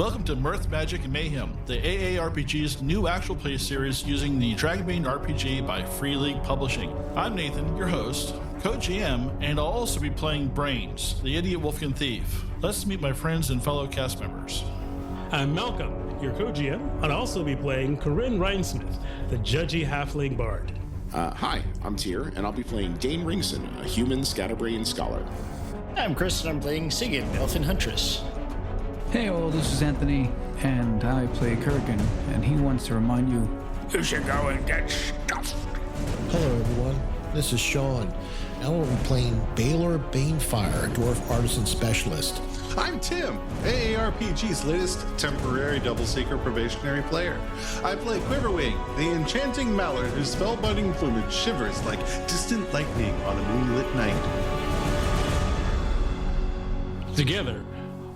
Welcome to Mirth, Magic, and Mayhem, the AARPG's new actual play series using the Dragonbane RPG by Free League Publishing. I'm Nathan, your host, co-GM, and I'll also be playing Brains, the idiot Wolfkin thief. Let's meet my friends and fellow cast members. I'm Malcolm, your co-GM. I'll also be playing Karyn Rhinesmith, the judgy halfling bard. Hi, I'm Tyr, and I'll be playing Dane Ringson, a human scatterbrain scholar. I'm Chris, and I'm playing Sigyn, Elven Huntress. Hey all, this is Anthony, and I play Korgan, and he wants to remind you should go and get stuffed. Hello everyone, this is Sean. Now we'll be playing Balor Banefire, a dwarf artisan specialist. I'm Tim, AARPG's latest temporary double seeker probationary player. I play Quiverwing, the enchanting Mallard whose spellbinding plumage shivers like distant lightning on a moonlit night. Together,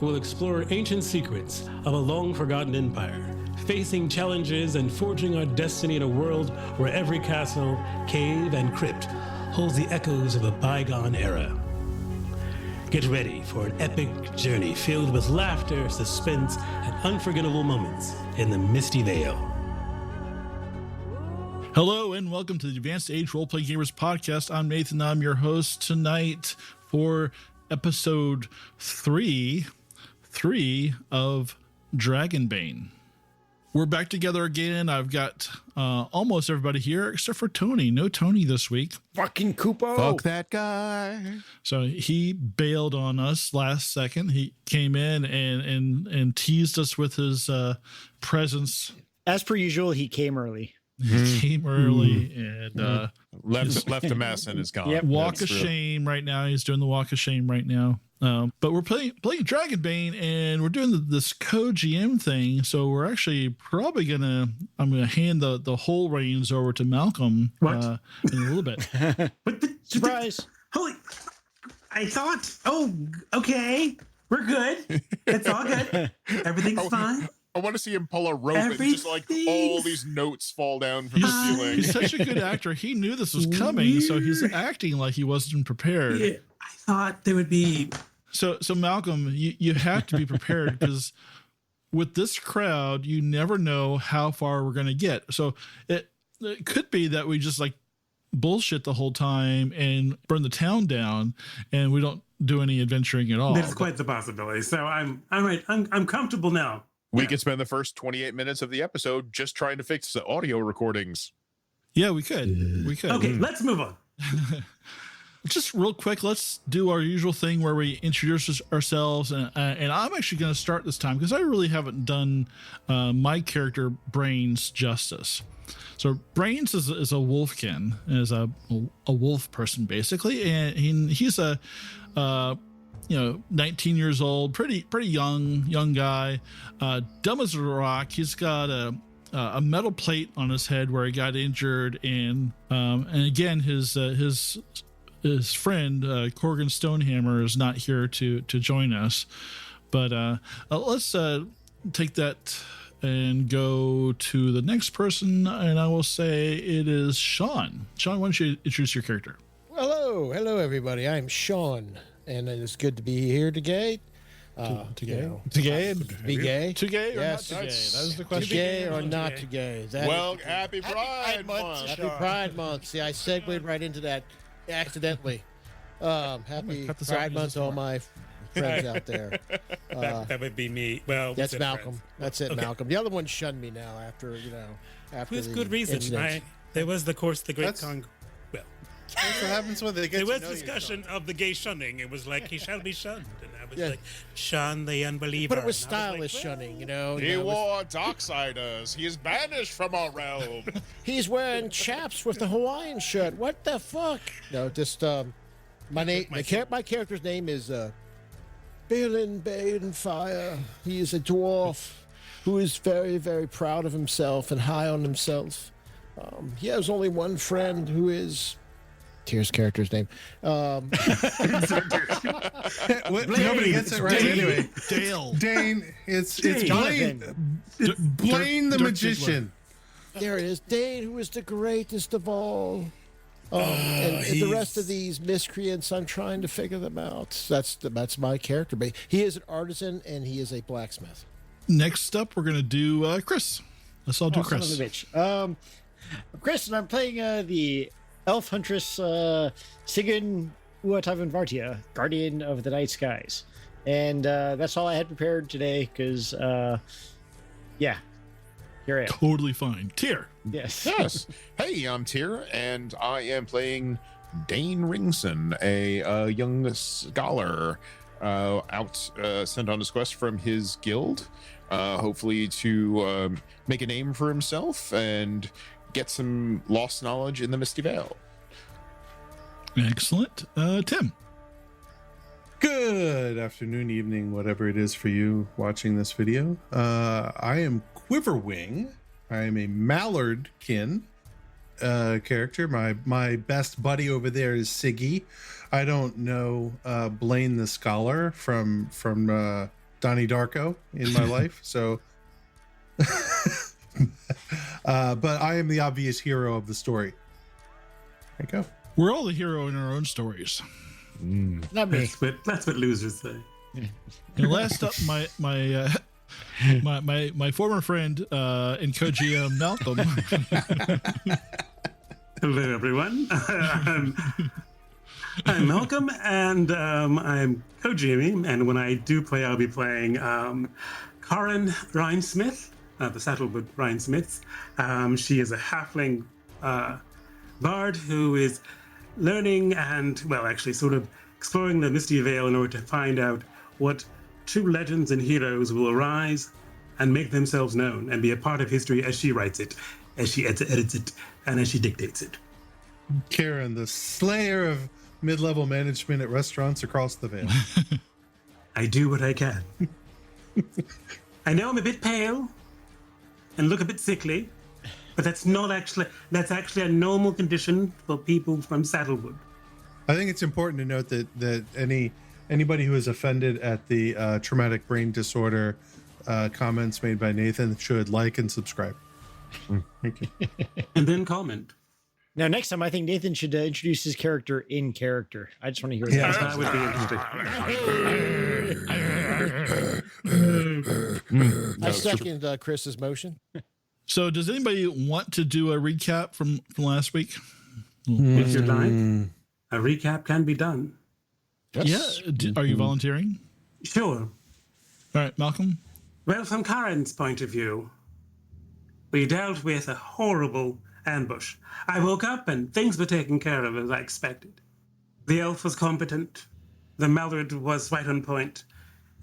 we'll explore ancient secrets of a long-forgotten empire, facing challenges and forging our destiny in a world where every castle, cave, and crypt holds the echoes of a bygone era. Get ready for an epic journey filled with laughter, suspense, and unforgettable moments in the Misty Vale. Hello and welcome to the Advanced Age Roleplay Gamers Podcast. I'm Nathan, I'm your host tonight for episode 3 of Dragonbane. We're back together again. I've got almost everybody here except for Tony. No Tony this week. Fucking Kupo! Fuck that guy. So he bailed on us last second. He came in and teased us with his presence. As per usual, he came early. He came early and left a mess and is gone. Yep. Walk of shame right now. He's doing the walk of shame right now. But we're playing Dragonbane, and we're doing this co-GM thing. So we're actually probably I'm gonna hand the whole reins over to Malcolm in a little bit. Surprise! Holy! I thought. Oh, okay. We're good. It's all good. Everything's fine. I want to see him pull a rope and just like all these notes fall down from the ceiling. He's such a good actor. He knew this was coming, so he's acting like he wasn't prepared. Yeah, I thought there would be. So Malcolm, you have to be prepared because with this crowd, you never know how far we're going to get. So it could be that we just like bullshit the whole time and burn the town down, and we don't do any adventuring at all. There's quite the possibility. So I'm right. I'm comfortable now. We could spend the first 28 minutes of the episode just trying to fix the audio recordings. Yeah, we could. We could. Okay, let's move on. Just real quick, let's do our usual thing where we introduce ourselves. And I'm actually going to start this time because I really haven't done my character Brains justice. So Brains is a Wolfkin, is a wolf person basically, and he's a 19 years old, pretty young guy, dumb as a rock. He's got a metal plate on his head where he got injured, and again his friend Korgan Stonehammer is not here to join us, but let's take that and go to the next person, and I will say it is Sean. Sean, why don't you introduce your character? Hello everybody. I'm Sean, and it is good to be here today. To gay? Be gay? Too gay or Yes. not too gay? That was the question. Too gay or not too gay? Happy Pride Month. Happy Pride Month. See, I segued right into that accidentally. Happy Pride Month to all my friends out there. That would be me. Well, that's Malcolm. Friends. That's it, Okay. Malcolm. The other one shunned me now after With the good reason. incident. There was, of course, the great That's what happens when they get There to was know you, discussion of the gay shunning. It was like, he shall be shunned. And I was Yeah. like, shun the unbeliever. But it was And I stylish like, shunning, He wore Darksiders. He is banished from our realm. He's wearing chaps with the Hawaiian shirt. What the fuck? No, just my character's name is Balin Banefire. He is a dwarf who is very, very proud of himself and high on himself. He has only one friend who is Tyr's character's name. Nobody gets it right anyway. Dane. It's Jonathan. Blaine the magician. There it is. Dane, who is the greatest of all. And the rest of these miscreants, I'm trying to figure them out. That's my character. But he is an artisan and he is a blacksmith. Next up, we're going to do Chris. Let's all do Son Chris. of a bitch. I'm Chris, and I'm playing the elf huntress Sigyn Vartia, Guardian of the Night Skies. And that's all I had prepared today, because, yeah, here I am. Totally fine. Tyr. Yes. Yes. Hey, I'm Tyr, and I am playing Dane Ringson, a young scholar sent on his quest from his guild, hopefully to make a name for himself and get some lost knowledge in the Misty Vale. Excellent. Tim. Good afternoon, evening, whatever it is for you watching this video. I am Quiverwing. I am a Mallard kin character. My best buddy over there is Siggy. I don't know Blaine the Scholar from Donnie Darko in my life, so but I am the obvious hero of the story. There you go. We're all the hero in our own stories. Not me. That's what losers say. And last up, my former friend and co-GM Malcolm. Hello, everyone. I'm Malcolm, and I'm co-GMing. And when I do play, I'll be playing Karyn Rhinesmith, the Saddlewood Rhinesmiths. She is a halfling bard who is learning and, well, actually sort of exploring the Misty Vale in order to find out what true legends and heroes will arise and make themselves known and be a part of history as she writes it, as she edits it, and as she dictates it. Karyn, the slayer of mid-level management at restaurants across the Vale. I do what I can. I know I'm a bit pale and look a bit sickly, but that's actually a normal condition for people from Saddlewood. I think it's important to note that anybody who is offended at the traumatic brain disorder comments made by Nathan should like and subscribe. Thank you. And then comment. Now, next time, I think Nathan should introduce his character in character. I just want to hear Yeah. That would be interesting. I second Chris's motion. So does anybody want to do a recap from last week? If you'd like, a recap can be done. Yes. Yeah. Are you volunteering? Sure. All right, Malcolm. Well, from Karyn's point of view, we dealt with a horrible ambush. I woke up and things were taken care of as I expected. The elf was competent, the Mallard was right on point,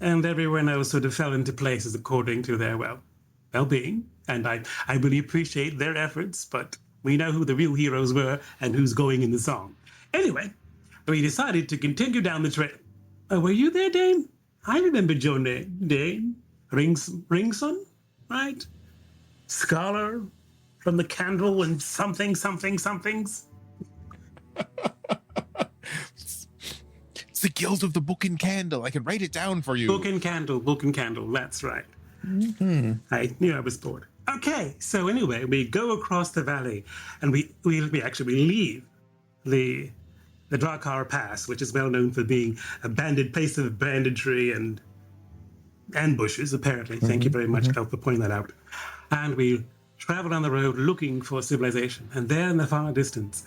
and everyone else sort of fell into places according to their well-being. And I really appreciate their efforts, but we know who the real heroes were and who's going in the song. Anyway, we decided to continue down the trail. Were you there, Dane? I remembered your name, Dane. Ringson, right? Scholar from the candle and somethings. It's the Guild of the Book and Candle. I can write it down for you. Book and candle. That's right. I knew I was bored. Okay, so anyway, we go across the valley, and we leave the Drakar Pass, which is well known for being a place of banditry and ambushes, apparently. Thank you very much, Elf, for pointing that out. And we travel on the road looking for civilization. And there in the far distance,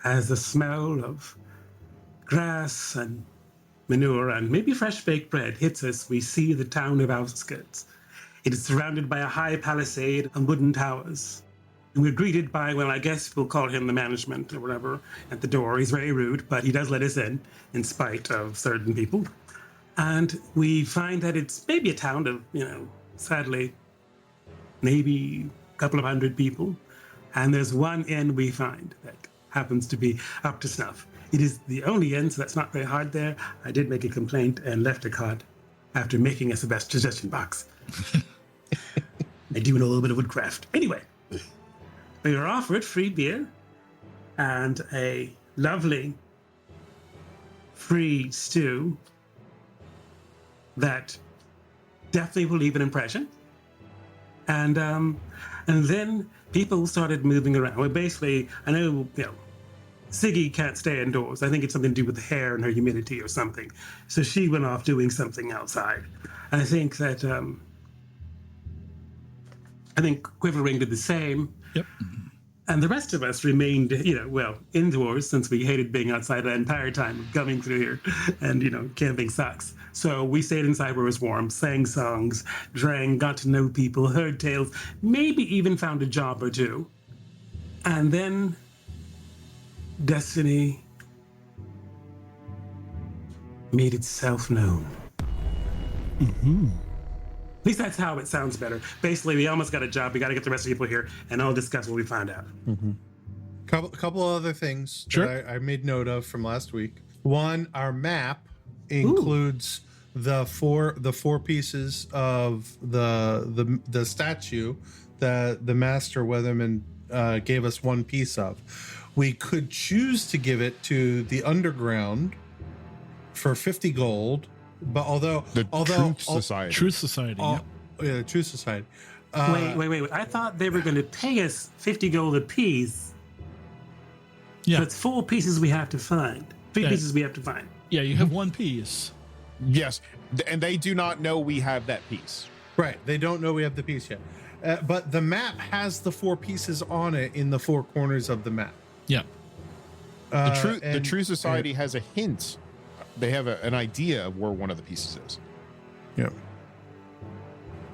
as the smell of grass and manure and maybe fresh baked bread hits us, we see the town of outskirts. It is surrounded by a high palisade and wooden towers. And we're greeted by, well, I guess we'll call him the management or whatever, at the door. He's very rude, but he does let us in spite of certain people. And we find that it's maybe a town of, sadly, maybe a couple of hundred people. And there's one inn we find that happens to be up to snuff. It is the only inn, so that's not very hard there. I did make a complaint and left a card after making us a best suggestion box. I do know a little bit of woodcraft. Anyway, we were offered free beer and a lovely free stew that definitely will leave an impression. And then people started moving around. Well, basically, I know, Siggy can't stay indoors. I think it's something to do with the hair and her humidity or something. So she went off doing something outside. I think that I think Quiverwing did the same. Yep. And the rest of us remained, indoors since we hated being outside the entire time coming through here. And, camping sucks. So we stayed inside where it was warm, sang songs, drank, got to know people, heard tales, maybe even found a job or two. And then destiny made itself known. Mm-hmm. At least that's how it sounds better. Basically, we almost got a job. We got to get the rest of the people here, and I'll discuss what we found out. Mm-hmm. Couple of other things Sure. that I made note of from last week. One, our map includes the four pieces of the statue that the master weatherman gave us one piece of. We could choose to give it to the underground for 50 gold. But although Truth Society. Truth Society. Yep. Yeah, Truth Society. Wait. I thought they were going to pay us 50 gold apiece. Yeah. But it's 4 pieces we have to find. 3 pieces we have to find. Yeah, you have one piece. Yes, and they do not know we have that piece. Right, they don't know we have the piece yet. But the map has the 4 pieces on it in the 4 corners of the map. Yeah. The True Society has a hint. They have an idea of where one of the pieces is. Yeah.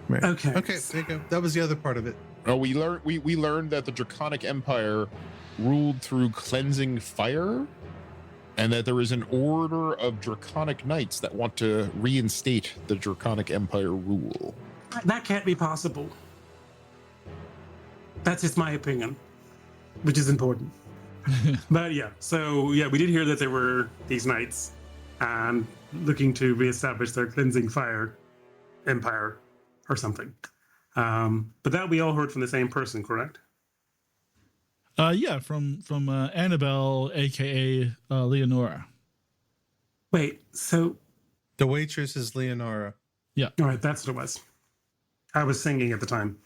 Right. Okay. Okay, there you go. That was the other part of it. Oh, we learned that the Draconic Empire ruled through cleansing fire, and that there is an order of Draconic Knights that want to reinstate the Draconic Empire rule. That can't be possible. That's just my opinion, which is important. But we did hear that there were these knights and looking to reestablish their cleansing fire empire or something. But that we all heard from the same person, correct? Yeah, from Annabelle, aka Leonora. Wait, so The waitress is Leonora. Yeah. all right, that's what it was. I was singing at the time.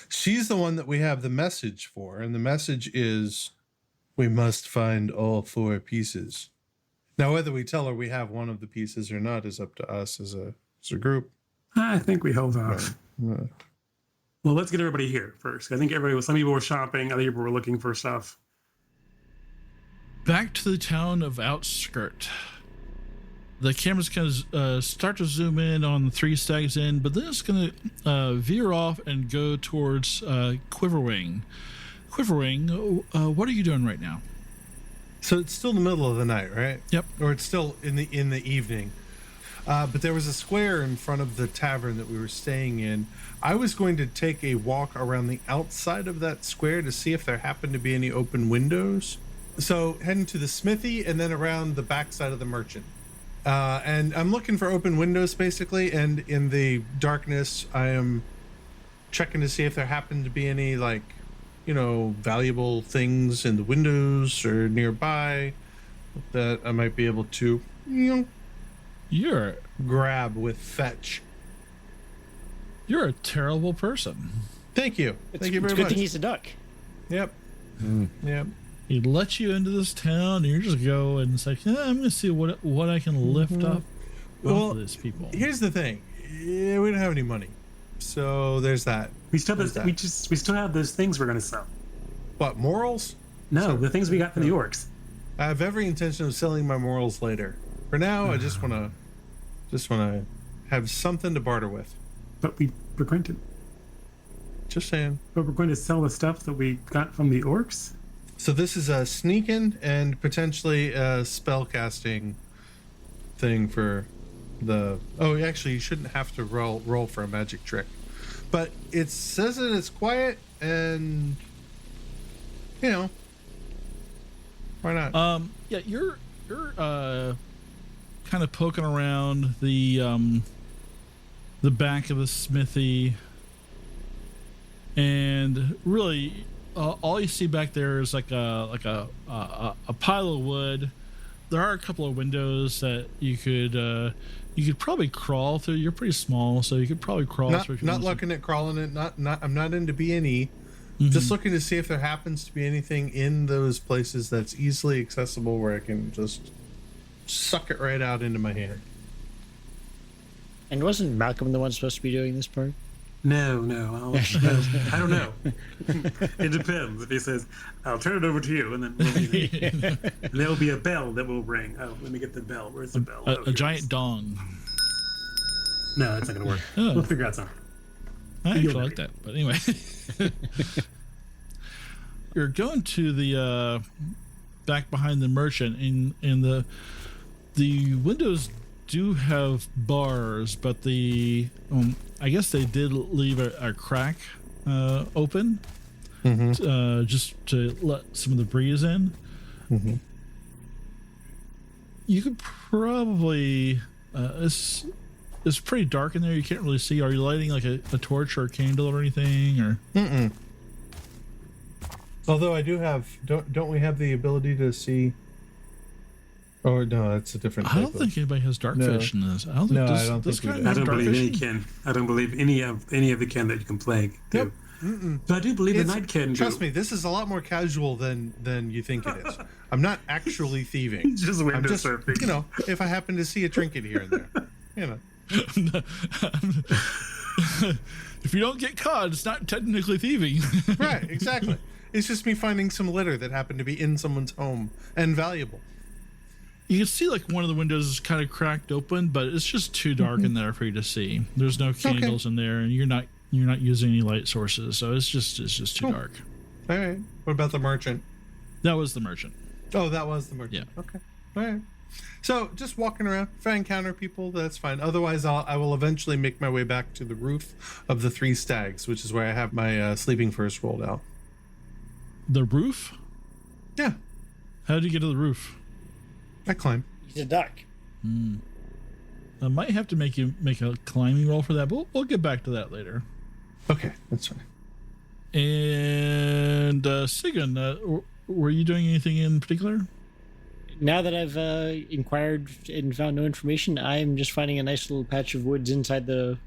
She's the one that we have the message for, and the message is we must find all 4 pieces. Now, whether we tell her we have one of the pieces or not is up to us as a group. I think we hold off. Right. Well, let's get everybody here first. I think some people were shopping, other people were looking for stuff. Back to the town of Outskirt. The camera's going to start to zoom in on the 3 Stags Inn, but then it's going to veer off and go towards Quiverwing. Quiverwing, what are you doing right now? So it's still the middle of the night, right? Yep. Or it's still in the evening. But there was a square in front of the tavern that we were staying in. I was going to take a walk around the outside of that square to see if there happened to be any open windows. So heading to the smithy and then around the backside of the merchant. And I'm looking for open windows basically. And in the darkness, I am checking to see if there happened to be any valuable things in the windows or nearby that I might be able to, You're grab with fetch. You're a terrible person. Thank you. Thank you very It's a good much. thing he's a duck. Yep. Yep. He let you into this town, and you just go and it's like, I'm going to see what I can lift up off of these people. Here's the thing. Yeah, we don't have any money. So there's that. We still have those things we're going to sell. What, morals? No, the things we got from the orcs. I have every intention of selling my morals later. For now, I just want to have something to barter with. But we're going to Just saying. sell the stuff that we got from the orcs. So this is a sneaking and potentially a spell casting thing for the. Oh, actually, you shouldn't have to roll for a magic trick, but it says that it's quiet and why not? Yeah, you're kind of poking around the back of the smithy, and really all you see back there is like a pile of wood. There are a couple of windows that you could probably crawl through. You're pretty small, so you could probably crawl through. Not looking at crawling it. Not. I'm not into B&E. Just looking to see if there happens to be anything in those places that's easily accessible where I can just suck it right out into my hand. And wasn't Malcolm the one supposed to be doing this part? No. I don't know. It depends. If he says, "I'll turn it over to you," and then and there'll be a bell that will ring. Oh, let me get the bell. Where's the bell? A giant dong. No, that's not gonna work. Oh. We'll figure out something. I actually like that, but anyway. You're going to the back behind the merchant, and the windows do have bars, but I guess they did leave a crack open just to let some of the breeze in. Mm-hmm. You could probably it's pretty dark in there. You can't really see. Are you lighting like a torch or a candle or anything? Or Although I do have, don't we have the ability to see? Oh no, that's a different. I don't think anybody has dark vision in this. I don't think No, this, I don't this think we guy do. has I don't dark believe any vision? kin. I don't believe any of the kin that you can play do. Yep. But I do believe the night kin. Trust me, this is a lot more casual than you think it is. I'm not actually thieving. Just I'm window just, surfing. you know, if I happen to see a trinket here and there, you know. If you don't get caught, it's not technically thieving. Right, exactly. It's just me finding some litter that happened to be in someone's home and valuable. You can see like one of the windows is kind of cracked open, but it's just too dark in there for you to see. There's no candles in there, and you're not using any light sources, so it's just too dark. All right. What about the merchant? That was the merchant. Oh, that was the merchant. Yeah. Okay. All right. So just walking around. If I encounter people, that's fine. Otherwise, I will eventually make my way back to the roof of the Three Stags, which is where I have my sleeping first rolled out. The roof? Yeah. How did you get to the roof? I climb. He's a duck. I might have to make you make a climbing roll for that, but we'll get back to that later. Okay, that's fine. And Sigyn, were you doing anything in particular? Now that I've inquired and found no information, I'm just finding a nice little patch of woods inside the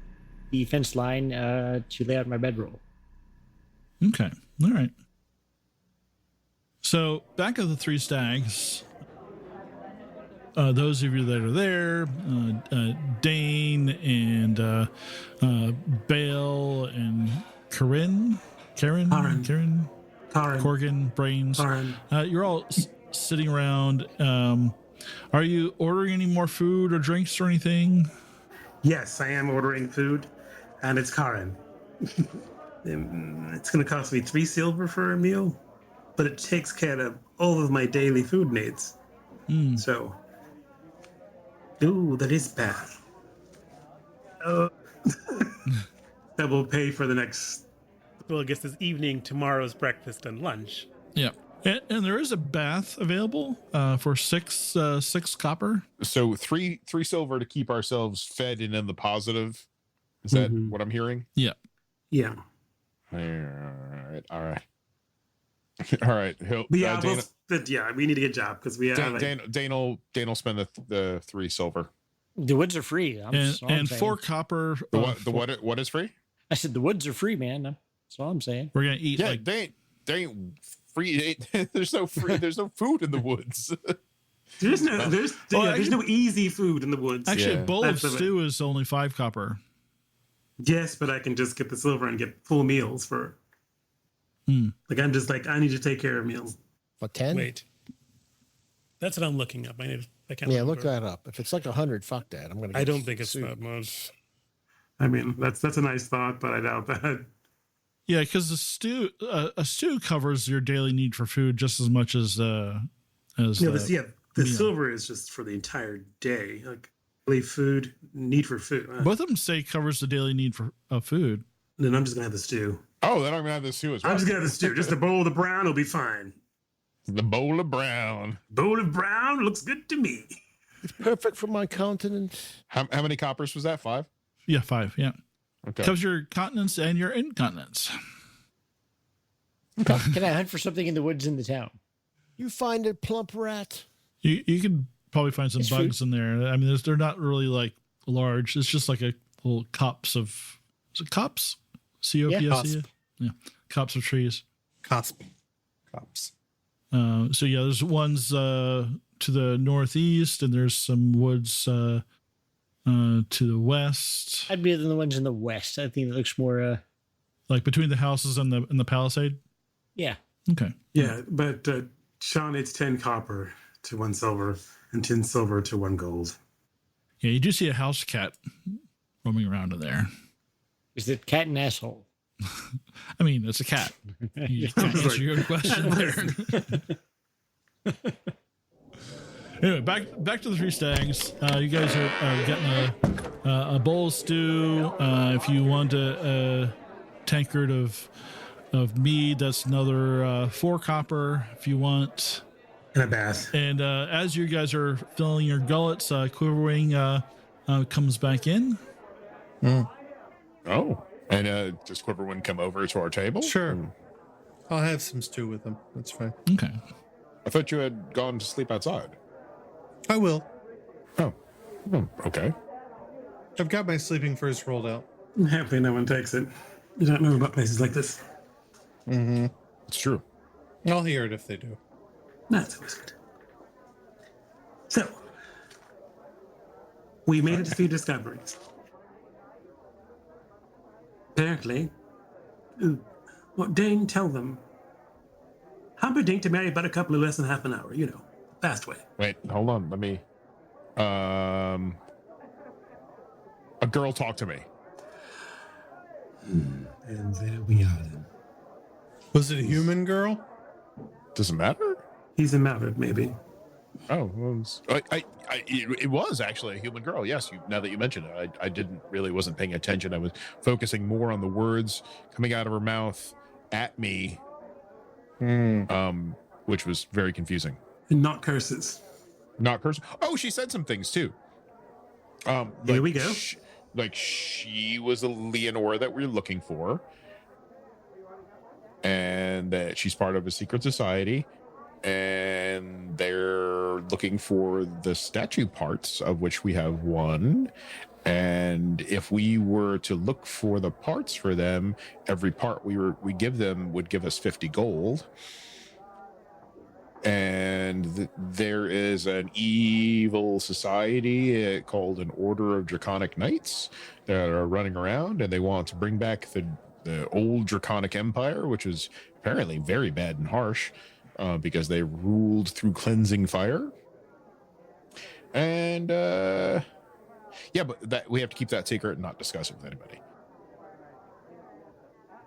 fence line to lay out my bedroll. Okay. All right. So back of the Three Stags, those of you that are there, Dane and Bale and Karyn, Korgan, Brains. You're all sitting around. Are you ordering any more food or drinks or anything? Yes, I am ordering food, and it's Karyn. It's going to cost me 3 silver for a meal, but it takes care of all of my daily food needs. So, ooh, that is bad. That will pay for the next. Well, I guess this evening, tomorrow's breakfast and lunch. Yeah. And there is a bath available for six copper. So three silver to keep ourselves fed and in the positive. Is that what I'm hearing? Yeah. Yeah. All right. All right. But yeah, we need to get a job because we have. Dane will spend the 3 silver. The woods are free. And 4 copper. What is free? I said the woods are free, man. That's all I'm saying. We're gonna eat. Yeah, like, Dane free. There's no food in the woods. There's no easy food in the woods. Actually, Yeah. a bowl of stew is only 5 copper. Yes, but I can just get the silver and get full meals for. Like I'm just like I need to take care of meals. For 10? Wait, that's what I'm looking up. I can't. Yeah, look that up. If it's like 100, fuck that. I'm gonna. I don't think it's that much. I mean, that's a nice thought, but I doubt that. Yeah, because a stew covers your daily need for food just as much as the silver is just for the entire day. Like daily food need for food. Both of them say covers the daily need of food. Then I'm just gonna have the stew. Oh, then I'm gonna have the stew as well. I'm just gonna have the stew. Just a bowl of the brown will be fine. The bowl of brown. Bowl of brown looks good to me. It's perfect for my continent. How many coppers was that? 5? Yeah, 5. Yeah. Okay. Covers your continence and your incontinence. Can I hunt for something in the woods in the town? You find a plump rat. You could probably find some It's bugs in there. I mean, they're not really like large. It's just like a little copse of. Is it copse? C-O-P-S-E? Yeah. Copse of trees. Cops. So yeah, there's ones to the northeast, and there's some woods to the west, I'd be the ones in the west. I think it looks more. like between the houses and the palisade. Yeah. Okay. Yeah, but Sean, it's 10 copper to 1 silver and 10 silver to 1 gold. Yeah, you do see a house cat roaming around in there. Is it cat and asshole? I mean, it's a cat. You can't answer your own question there. Anyway, back to the Three Stags. You guys are getting a bowl of stew. If you want a tankard of mead, that's another 4 copper. If you want, And a bath. and as you guys are filling your gullets, Quiverwing comes back in. Oh, and does Quiverwing come over to our table? Sure. I'll have some stew with them. That's fine. Okay. I thought you had gone to sleep outside. I will. Oh, okay. I've got my sleeping furs rolled out. I'm happy no one takes it. You don't know about places like this. It's true. I'll hear it if they do. That's always good. So, we made it a few discoveries. Apparently, Dane, tell them. How about Dane to marry about a couple of less than half an hour, fast way. Wait, hold on. Let me. A girl talked to me. And there we are then. Was it a human girl? Does it matter? He's a Mallard, maybe. Oh, it was actually a human girl. Yes, now that you mention it, I wasn't paying attention. I was focusing more on the words coming out of her mouth at me, which was very confusing. And not curses. Not curse. Oh, she said some things too. Here we go. She was a Leonora that we're looking for, and that she's part of a secret society, and they're looking for the statue parts, of which we have one. And if we were to look for the parts for them, every part we give them would give us 50 gold. And there is an evil society called an Order of Draconic Knights that are running around, and they want to bring back the old Draconic Empire, which is apparently very bad and harsh because they ruled through cleansing fire. And yeah, but that we have to keep that secret and not discuss it with anybody.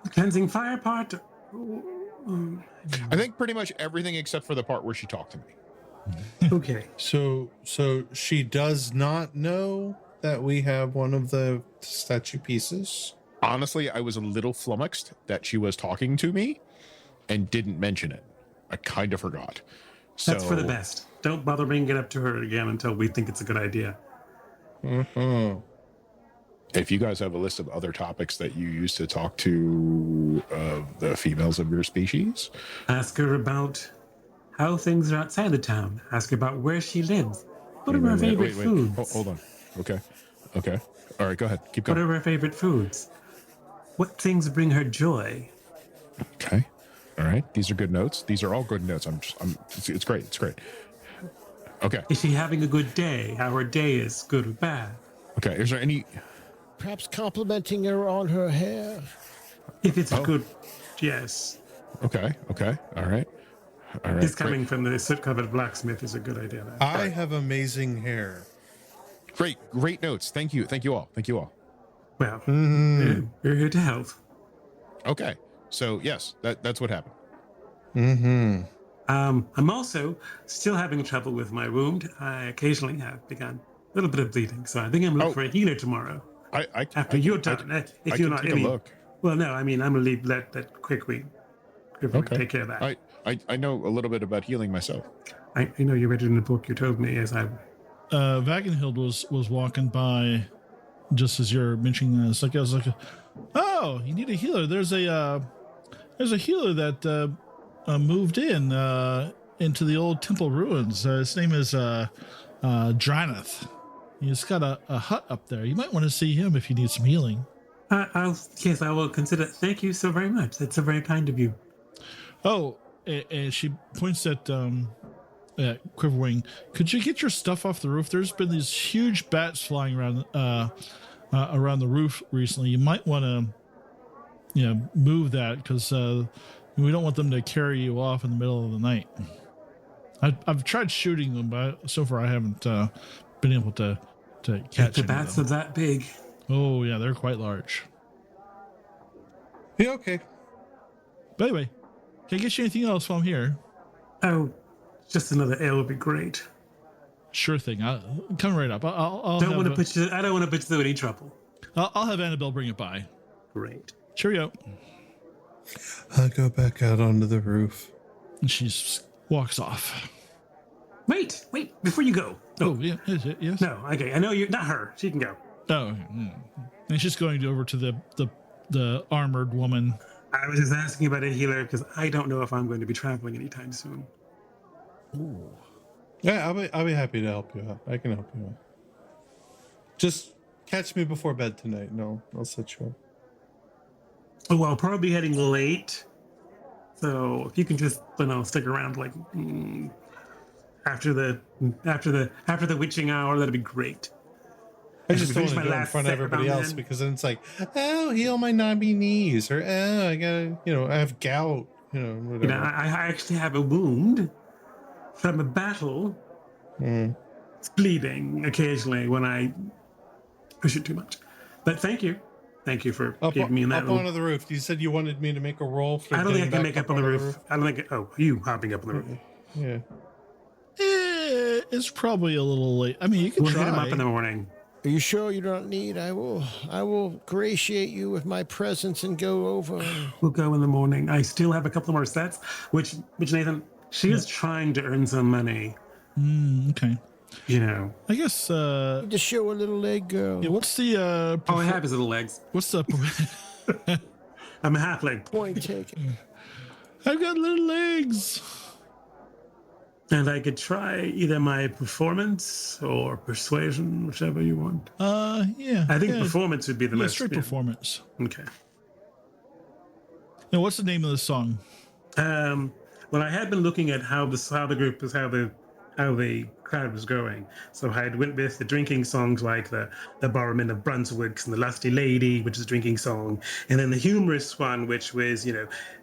The cleansing fire part. I think pretty much everything except for the part where she talked to me. Okay. So she does not know that we have one of the statue pieces? Honestly, I was a little flummoxed that she was talking to me and didn't mention it. I kind of forgot. That's for the best. Don't bother bringing it up to her again until we think it's a good idea. If you guys have a list of other topics that you use to talk to the females of your species, ask her about how things are outside the town. Ask her about where she lives. What are her favorite foods? Hold on. Okay. All right, go ahead. Keep going. What are her favorite foods? What things bring her joy? Okay. All right. These are good notes. These are all good notes. It's great. It's great. Okay. Is she having a good day? How her day is, good or bad? Okay. Is there any... Perhaps complimenting her on her hair. If it's good, yes. Okay. All right. This coming from the soot-covered blacksmith is a good idea. I have amazing hair. Great notes. Thank you all. Well, we're here to help. Okay. So yes, that's what happened. I'm also still having trouble with my wound. I occasionally have begun a little bit of bleeding, so I think I'm looking for a healer tomorrow. After you're done, if you're not take a look. Well, no, I mean I'm gonna leave that Quiverwing take care of that. I know a little bit about healing myself. I know you read it in the book. You told me as I. Vagenhild was walking by just as you're mentioning this. I was like, oh, you need a healer. There's a healer that moved into the old temple ruins. His name is Draneth. He's got a hut up there. You might want to see him if you need some healing. Yes, I will consider. Thank you so very much. That's so very kind of you. Oh, and she points at Quiverwing, could you get your stuff off the roof? There's been these huge bats flying around around the roof recently. You might want to, move that because we don't want them to carry you off in the middle of the night. I've tried shooting them, but so far I haven't been able to catch The bats are that big. Oh yeah, they're quite large. Yeah, okay. But anyway, can I get you anything else while I'm here? Oh, just another ale would be great. Sure thing. I'll come right up. I don't want to put you through any trouble. I'll have Annabelle bring it by. Great. Cheerio. I'll go back out onto the roof. And she walks off. Wait, before you go. Oh, yeah, is it? Yes. No, okay. I know you're not her. She can go. Oh, and she's going over to the armored woman. I was just asking about a healer because I don't know if I'm going to be traveling anytime soon. Ooh. Yeah, I'll be happy to help you out. I can help you out. Just catch me before bed tonight. No, I'll set you up. Oh, well, I'll probably be heading late. So if you can just, stick around like after the witching hour, that'd be great. I just don't want to do it in front of everybody else because then it's like, oh, heal my knobby knees, or oh, I gotta, I have gout, whatever. I actually have a wound from a battle. It's bleeding occasionally when I push it too much. But thank you for giving me that. Up onto the roof. You said you wanted me to make a roll for. I don't think I can make up on the roof. I don't think. You hopping up on the roof? Yeah. It's probably a little late. I mean, you can We'll try. hit him up in the morning. Are you sure you don't need? I will gratiate you with my presence and go over. We'll go in the morning. I still have a couple more sets, which Nathan, she is trying to earn some money. Okay. I guess. Just show a little leg, girl. Yeah. What's the? All I have is little legs. What's the? I'm a halfling. Point taken. I've got little legs. And I could try either my performance or persuasion, whichever you want. Yeah. I think performance would be the most. Straight performance. Okay. Now, what's the name of the song? Well, I had been looking at how the crowd was going. So I had went with the drinking songs like the Barman of Brunswick's and the Lusty Lady, which is a drinking song, and then the humorous one, which was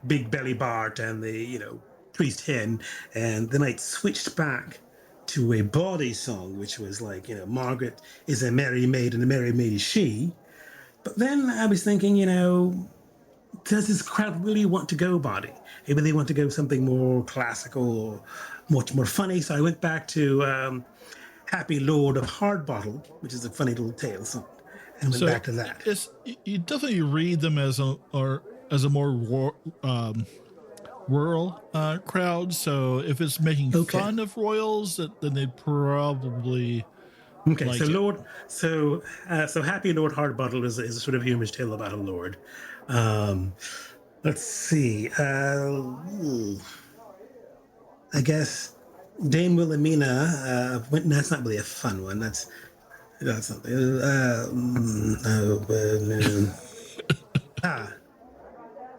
Big Belly Bart and the Priest Hen, and then I switched back to a bawdy song, which was like, Margaret is a merry maid and a merry maid is she. But then I was thinking, does this crowd really want to go bawdy? Maybe they want to go something more classical or much more funny. So I went back to Happy Lord of Hardbottle, which is a funny little tale song, and went back to that. You definitely read them as a more rural crowd. So if it's making fun of royals, then they'd probably like so so Happy Lord Hardbottle is a sort of humorous tale about a lord. Let's see. I guess Dame Wilhelmina. That's not really a fun one. That's something.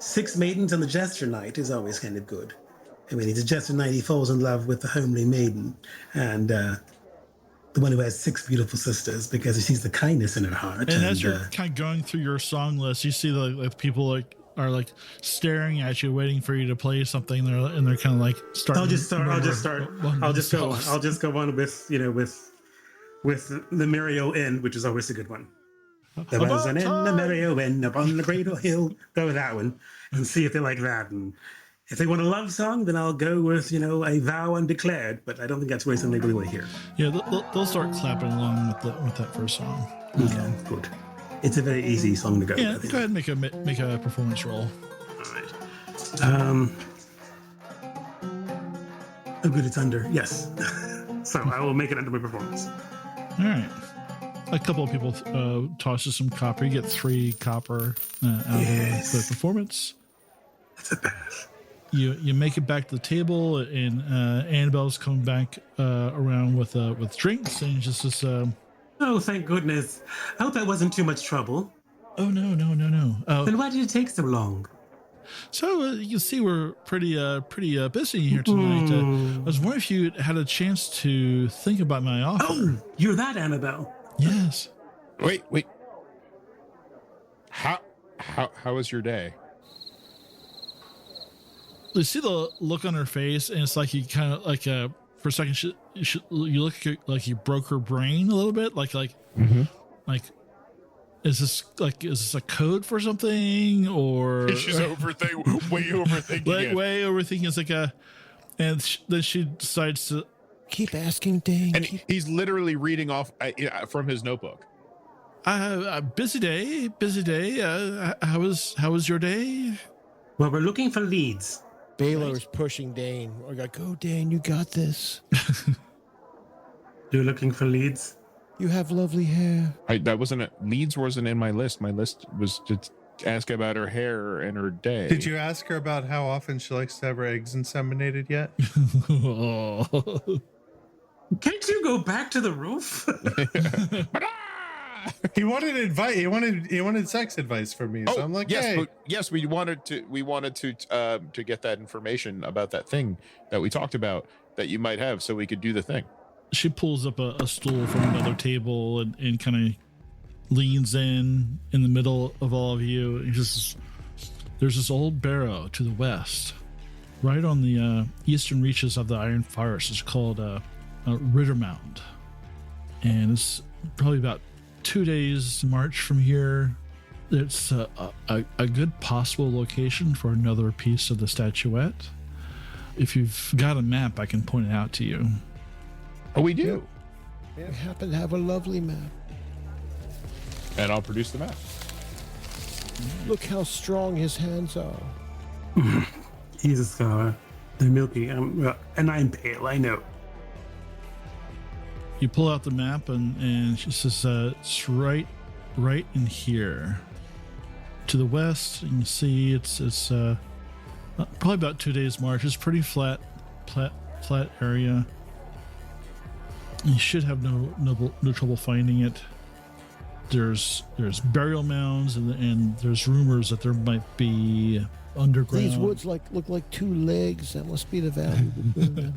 Six Maidens and the Jester Knight is always kind of good. I mean, he's a Jester Knight. He falls in love with the homely maiden, and the one who has six beautiful sisters because he sees the kindness in her heart. And as you're kind of going through your song list, you see the people are staring at you, waiting for you to play something. They're kind of like starting. I'll just go on with the Mario Inn, which is always a good one. There was an inn, a Mario Inn, upon the great hill. Go with that one and see if they like that. And if they want a love song, then I'll go with a vow undeclared. But I don't think that's really something they really want to hear. Yeah, they'll start clapping along with that first song. Okay, good. It's a very easy song to go. Yeah, with. Go ahead and make a performance roll. All right. Oh, good. It's under. Yes. So I will make it under my performance. All right. A couple of people tosses some copper. You get 3 copper out of the performance. That's a pass. You make it back to the table, and Annabelle's coming back around with drinks, and just this. Oh, thank goodness! I hope that wasn't too much trouble. Oh no. Then why did it take so long? You can see we're pretty busy here tonight. I was wondering if you had a chance to think about my offer. Oh, you're that Annabelle. Yes. Wait. How was your day? You see the look on her face, and it's like you kind of like for a second you look like you broke her brain a little bit, like is this a code for something, or She's way overthinking. Way overthinking. It's like then she decides to Keep asking, Dane. And he's literally reading off from his notebook. Busy day. How was your day? Well, we're looking for leads. Balor is pushing Dane. I got go, Dane. You got this. You're looking for leads? You have lovely hair. Leads wasn't in my list. My list was to ask about her hair and her day. Did you ask her about how often she likes to have her eggs inseminated yet? Can't you go back to the roof? He wanted advice. He wanted sex advice from me. So I'm like, yes, hey. yes, we wanted to get that information about that thing that we talked about that you might have, so we could do the thing. She pulls up a stool from another table and kind of leans in the middle of all of you. And there's this old barrow to the west, right on the eastern reaches of the Iron Forest. It's called Ritter Mound, and it's probably about 2 days march from here. It's a good possible location for another piece of the statuette. If you've got a map, I can point it out to you. Oh, we do. We happen to have a lovely map. And I'll produce the map. Look how strong his hands are. He's a scholar. They're milky. And I'm pale, I know. You pull out the map and she says, it's right in here. To the west, you can see it's probably about 2 days march. It's pretty flat area. You should have no trouble finding it. There's burial mounds and there's rumors that there might be underground. These woods look like two legs. That must be the valuable.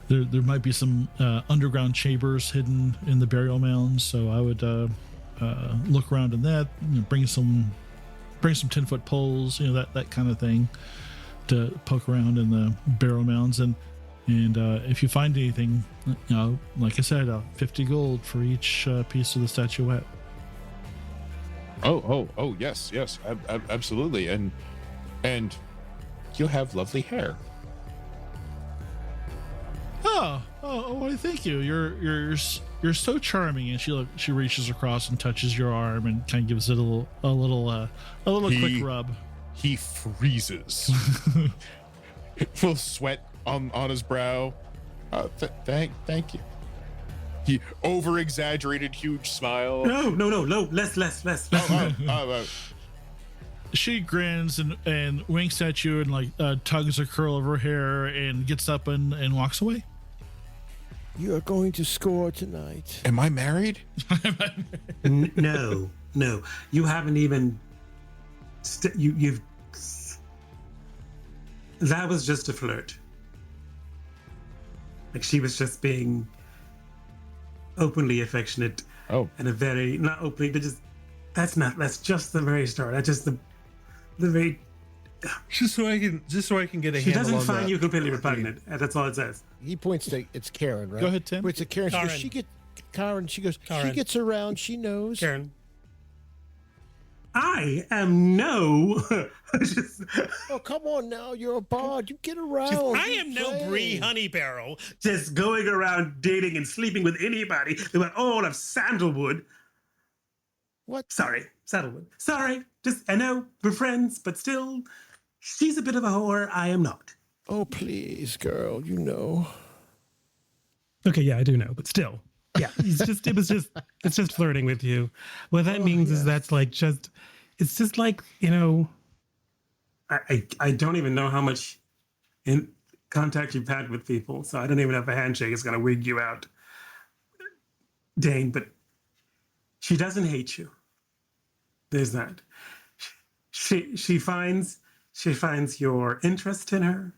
There might be some underground chambers hidden in the burial mounds, so I would look around in that. Bring some 10-foot poles, that kind of thing, to poke around in the burial mounds. And if you find anything, like I said, 50 gold for each piece of the statuette. Oh, yes, absolutely, and you'll have lovely hair. Oh, why, thank you. You're so charming. And she reaches across and touches your arm and kind of gives it a little quick rub. He freezes. Full sweat on his brow. Thank you. He over-exaggerated huge smile. No, less. She grins and winks at you and tugs a curl of her hair and gets up and walks away. You are going to score tonight. Am I married? No. You haven't even. You've. That was just a flirt. Like, she was just being openly affectionate. Oh. And a very, not openly, but just, that's just the very start. That's just the very. Just so I can get a She handle doesn't on find that. you completely repugnant. And that's all it says. He points to it's Karyn, right? Go ahead, Tim. Points to Karyn. Karyn. She goes, Karyn. she gets around. She knows. Karyn. I am no. Oh, come on now. You're a bard. You get around. I am no Brie Honeybarrow, just going around dating and sleeping with anybody who had all of sandalwood. What? Sorry, sandalwood. Sorry, I know we're friends, but still, she's a bit of a whore. I am not. Oh, please, girl. You know. Okay, yeah, I do know, but still. Yeah, it's just flirting with you. What that means is it's just like, I don't even know how much in contact you've had with people, so I don't even know if a handshake is going to wig you out, Dane, but she doesn't hate you. There's that. She finds She finds your interest in her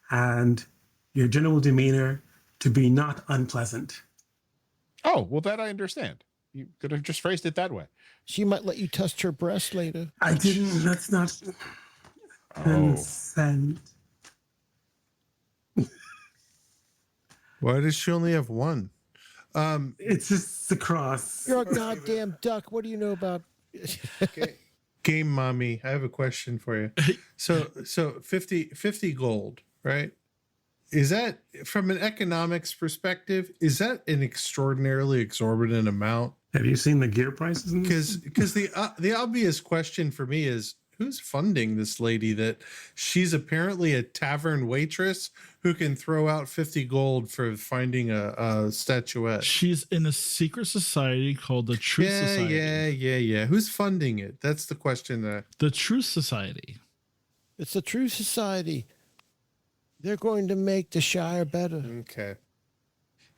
and your general demeanor to be not unpleasant. Oh, well, that I understand. You could have just phrased it that way. She might let you touch her breast later. I didn't. That's not consent. Why does she only have one? It's just the cross. You're a goddamn duck. What do you know about? Game mommy, I have a question for you. So 50 gold, right? Is that, from an economics perspective, is that an extraordinarily exorbitant amount? Have you seen the gear prices? Because the obvious question for me is, who's funding this lady that she's apparently a tavern waitress who can throw out 50 gold for finding a statuette? She's in a secret society called the Truth Society. Yeah. Who's funding it? That's the question. The Truth Society. It's the True Society. They're going to make the Shire better. Okay.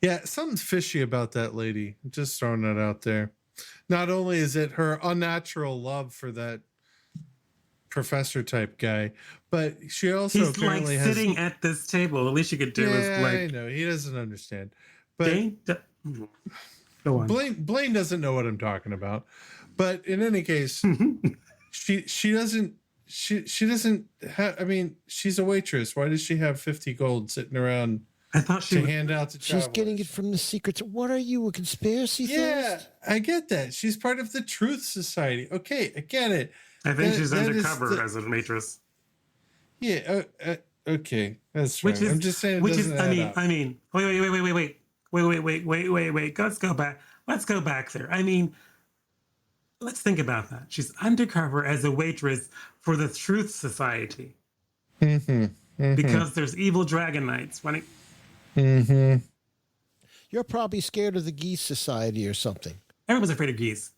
Yeah, something's fishy about that lady. Just throwing that out there. Not only is it her unnatural love for that professor type guy, but she also He's apparently like has sitting at this table. The least you could do is like. I know he doesn't understand, but Dane, go on. Blaine doesn't know what I'm talking about. But in any case, she doesn't have. I mean, she's a waitress. Why does she have 50 gold sitting around? I thought she to would, hand out to She's travelers? getting it from the secrets. What are you, a conspiracy theorist? Yeah, I get that. She's part of the Truth Society. Okay, I get it. I think she's that is undercover as a waitress. Yeah. Okay, that's Which right. is, I'm just saying. It which is, doesn't add up. I mean, wait. Let's go back. Let's go back there. I mean, let's think about that. She's undercover as a waitress for the Truth Society because there's evil dragon knights running. You're probably scared of the Geese Society or something. Everyone's afraid of geese.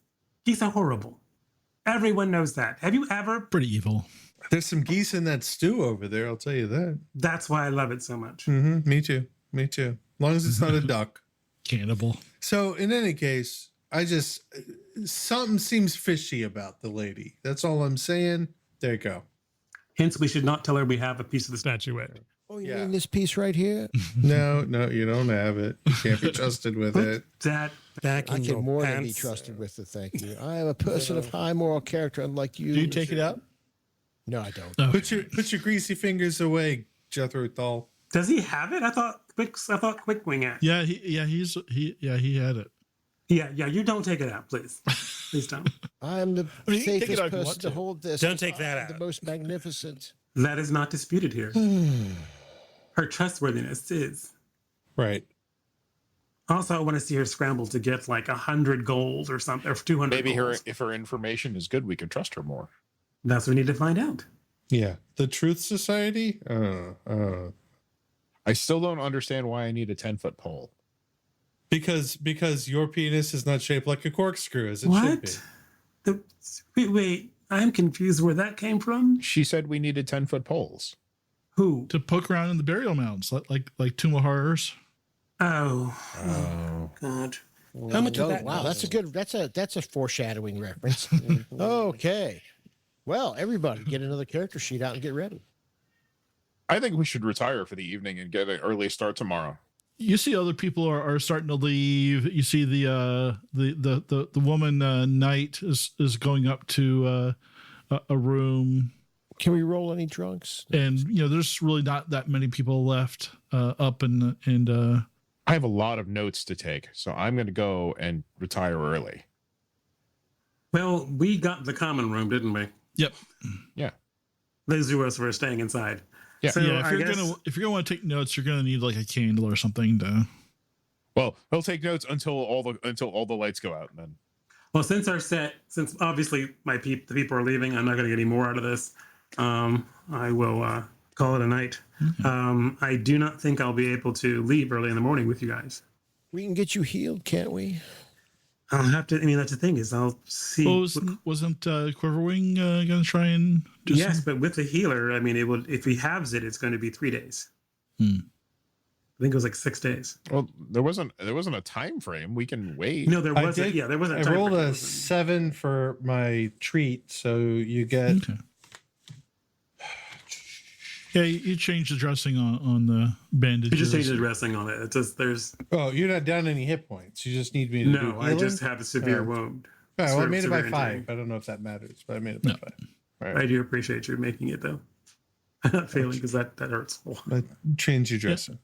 Geese are horrible. Everyone knows that. Have you ever? Pretty evil. There's some geese in that stew over there. I'll tell you that. That's why I love it so much. Me too. As long as it's not a duck. Cannibal. So in any case, something seems fishy about the lady. That's all I'm saying. There you go. Hence, we should not tell her we have a piece of the statuette. Oh, you mean this piece right here? No, you don't have it. You can't be trusted with it. That back I in your can more than be pants. trusted with it, thank you. I am a person of high moral character, unlike you. Do you take it out? No, I don't. Okay. Put your greasy fingers away, Jethro Thal. Does he have it? I thought Quickwing had. Yeah, he had it. Yeah. You don't take it out, please. Please don't. I'm the I mean, you can take it safest out if you person want to to. hold this. Don't take that I'm out. The most magnificent. That is not disputed here. Her trustworthiness is. Right. Also, I want to see her scramble to get like 100 gold or something, or 200. Maybe golds. if her information is good, we can trust her more. That's what we need to find out. Yeah. The Truth Society? I still don't understand why I need a 10-foot pole. Because your penis is not shaped like a corkscrew as it should be. What? Wait. I'm confused where that came from. She said we needed 10-foot poles. Who? To poke around in the burial mounds, like Tomb of Horrors. Oh. God. How much of that? Wow, that's a foreshadowing reference. Okay. Well, everybody, get another character sheet out and get ready. I think we should retire for the evening and get an early start tomorrow. You see other people are starting to leave. You see the woman knight is going up to a room. Can we roll any drunks? And there's really not that many people left up and I have a lot of notes to take, so I'm going to go and retire early. Well, we got the common room, didn't we? Yep. Yeah. Those of us were staying inside. Yeah. So Yeah, I guess, if you're gonna want to take notes, you're gonna need like a candle or something to. Well, he'll take notes until all the lights go out, and then. well, since obviously the people are leaving, I'm not going to get any more out of this. I will call it a night. I do not think I'll be able to leave early in the morning with you guys. We can get you healed, can't we? I'll have to. I mean, that's the thing is, I'll see. Well, wasn't Quiverwing gonna try and do yes, some? but with the healer, I mean, it will. If he halves it, it's going to be 3 days. I think it was like 6 days. Well, there wasn't a time frame. We can wait. No, there I wasn't. did- Yeah, there wasn't. I time rolled for a it. 7 for my treat, so you get Okay. Yeah, you change the dressing on the bandages. You just change the dressing on it. It's just there's. Oh, you're not down any hit points. You just need me to do No, I healing? just have a severe wound. All right, well, I made it by Severe 5. injury. I don't know if that matters, but I made it by 5. All I right. do appreciate you making it though. I'm not failing because that hurts a lot. But change your dressing.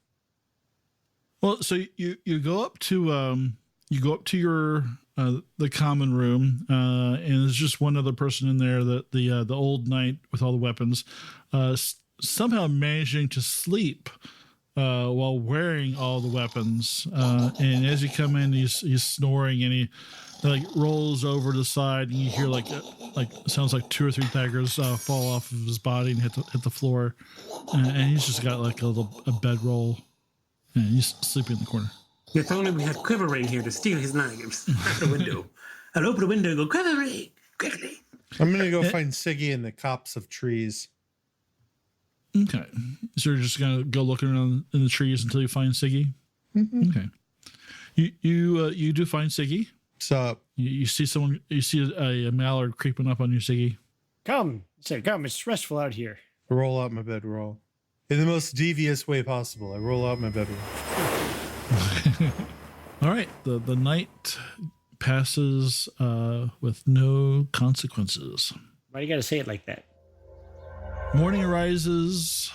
Well, so you go up to your the common room, and there's just one other person in there, the old knight with all the weapons, somehow managing to sleep while wearing all the weapons. And as you come in, he's snoring, and he like rolls over to the side, and you hear like sounds like 2 or 3 daggers fall off of his body and hit the floor, and he's just got like a bedroll, and he's sleeping in the corner. If only we had Quiverwing here to steal his knives out the window. I'll open the window and go, Quiverwing, quickly. I'm going to go find Siggy in the copse of trees. Okay. So you're just going to go looking around in the trees until you find Siggy? Mm-hmm. Okay. You do find Siggy. What's up? You see someone, you see a mallard creeping up on you, Siggy. Come, it's restful out here. I roll out my bedroll. In the most devious way possible, I roll out my bedroll. All right. The night passes with no consequences. Why do you got to say it like that? Morning arises.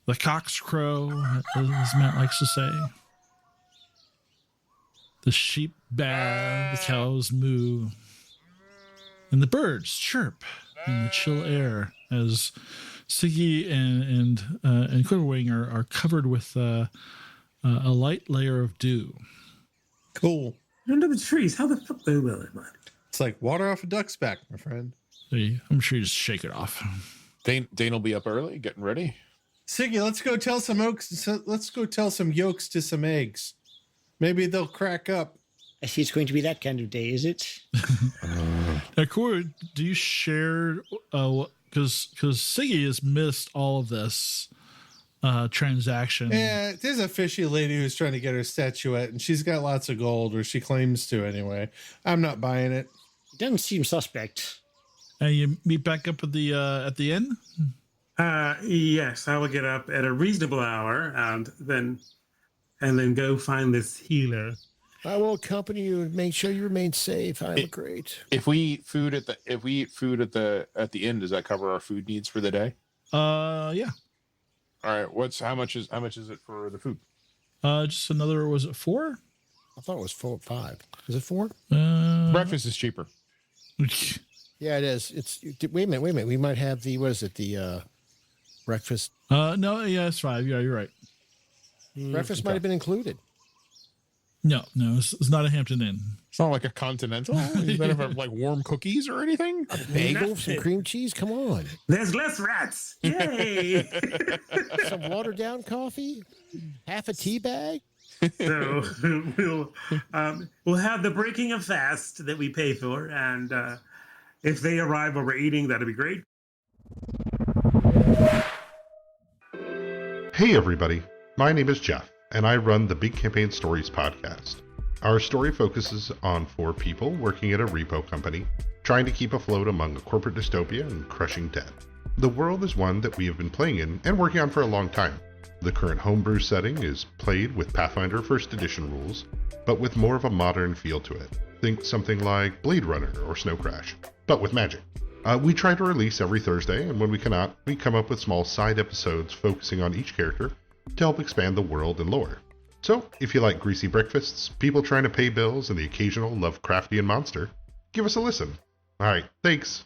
The cocks crow, as Matt likes to say. The sheep baa, the cows moo, and the birds chirp in the chill air as Siggy and Quiverwing are covered with a light layer of dew. Cool. Under the trees, how the fuck they will it, man? It's like water off a duck's back, my friend. I'm sure you just shake it off. Dane will be up early, getting ready. Siggy, let's go tell some yolks to some eggs. Maybe they'll crack up. I see it's going to be that kind of day, is it? Now, Corey, do you share? Because Siggy has missed all of this transaction. Yeah, there's a fishy lady who's trying to get her statuette, and she's got lots of gold, or she claims to anyway. I'm not buying it. It doesn't seem suspect. And you meet back up at the inn? Yes, I will get up at a reasonable hour and then go find this healer. I will accompany you and make sure you remain safe. I'm great. If we eat food at the inn, does that cover our food needs for the day? Yeah. All right. How much is it for the food? Just another. Was it 4? I thought it was 5. Is it 4? Breakfast is cheaper. Yeah, it is. Wait a minute. We might have the breakfast. No, yeah, it's 5. Yeah, you're right. Breakfast might have been included. No, it's not a Hampton Inn. It's not like a Continental. You better have like warm cookies or anything. A bagel, some cream cheese. Come on. There's less rats. Yay! Some watered down coffee. Half a tea bag. So we'll have the breaking of fast that we pay for, and if they arrive while we're eating, that'd be great. Hey everybody, my name is Jeff, and I run the Big Campaign Stories podcast. Our story focuses on 4 people working at a repo company, trying to keep afloat among a corporate dystopia and crushing debt. The world is one that we have been playing in and working on for a long time. The current homebrew setting is played with Pathfinder 1st Edition rules, but with more of a modern feel to it. Think something like Blade Runner or Snow Crash, but with magic. We try to release every Thursday, and when we cannot, we come up with small side episodes focusing on each character to help expand the world and lore. So, if you like greasy breakfasts, people trying to pay bills, and the occasional Lovecraftian monster, give us a listen. Alright, thanks.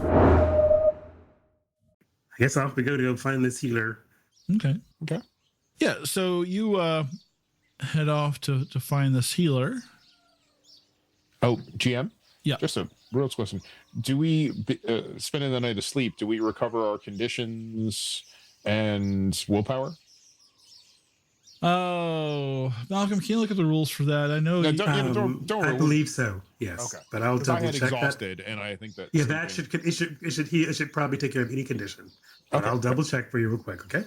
I guess off we go find this healer. Okay. Yeah, so you head off to find this healer. Oh, GM? Yeah. Just a real question. Do we, spending the night asleep, do we recover our conditions and willpower? Oh, Malcolm, can you look at the rules for that? I know. No, don't I believe so. Yes. Okay. But I'll double I had check exhausted, that. and I think that. Yeah, that should probably take care of any condition. But I'll double check for you real quick. Okay.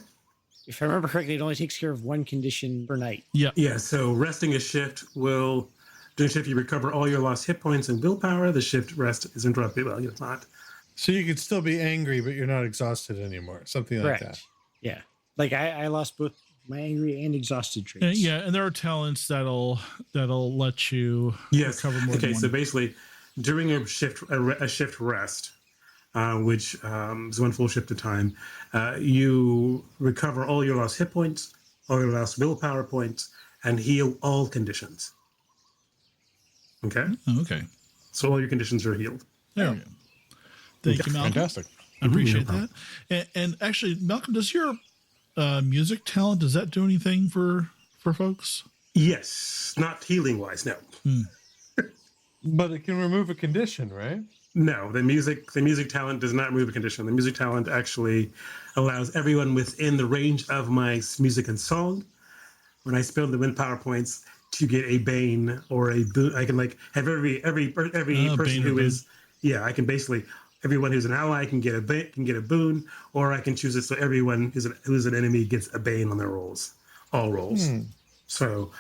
If I remember correctly, it only takes care of 1 condition per night. Yeah. Yeah. So resting a shift will. During shift, you recover all your lost hit points and willpower. The shift rest is interrupted. Well, it's not So you could still be angry, but you're not exhausted anymore. Something like Correct. that. Yeah. Like I lost both my angry and exhausted traits. Yeah, and there are talents that'll let you recover more. Okay, than so one. basically, during a shift rest, which is one full shift of time, you recover all your lost hit points, all your lost willpower points, and heal all conditions. Okay. Okay. So all your conditions are healed. There we go. Thank you, Malcolm. Fantastic. I appreciate that. And actually, Malcolm, does your music talent, does that do anything for folks? Yes, not healing wise, no. But it can remove a condition, right? No, the music talent does not remove a condition. The music talent actually allows everyone within the range of my music and song, when I spend the win power points, to get a bane or a boon. I can like have every person who is I can basically everyone who's an ally can get a boon, or I can choose it so everyone who's an enemy gets a bane on their rolls, all rolls. So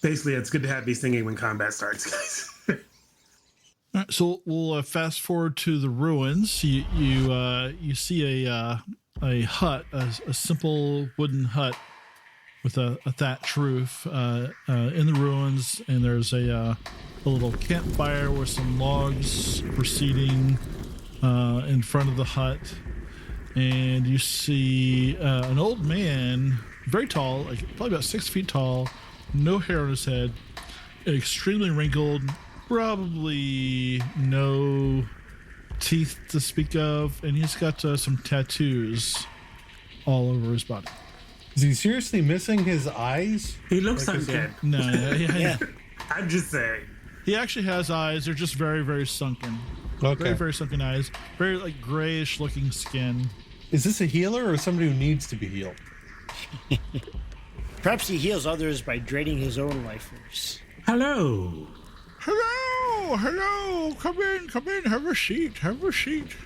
basically, it's good to have me singing when combat starts, guys. All right, so we'll fast forward to the ruins. You see a hut, a simple wooden hut with a thatched roof in the ruins, and there's a little campfire with some logs proceeding in front of the hut, and you see an old man, very tall, like probably about 6 feet tall, no hair on his head, extremely wrinkled, probably no teeth to speak of, and he's got some tattoos all over his body. Is he seriously missing his eyes? He looks Like, undead. No, yeah. I'm just saying. He actually has eyes. They're just very, very sunken. Okay. Very, very sunken eyes. Very like grayish looking skin. Is this a healer or somebody who needs to be healed? Perhaps he heals others by draining his own life force. Hello. Hello. Come in. Have a seat.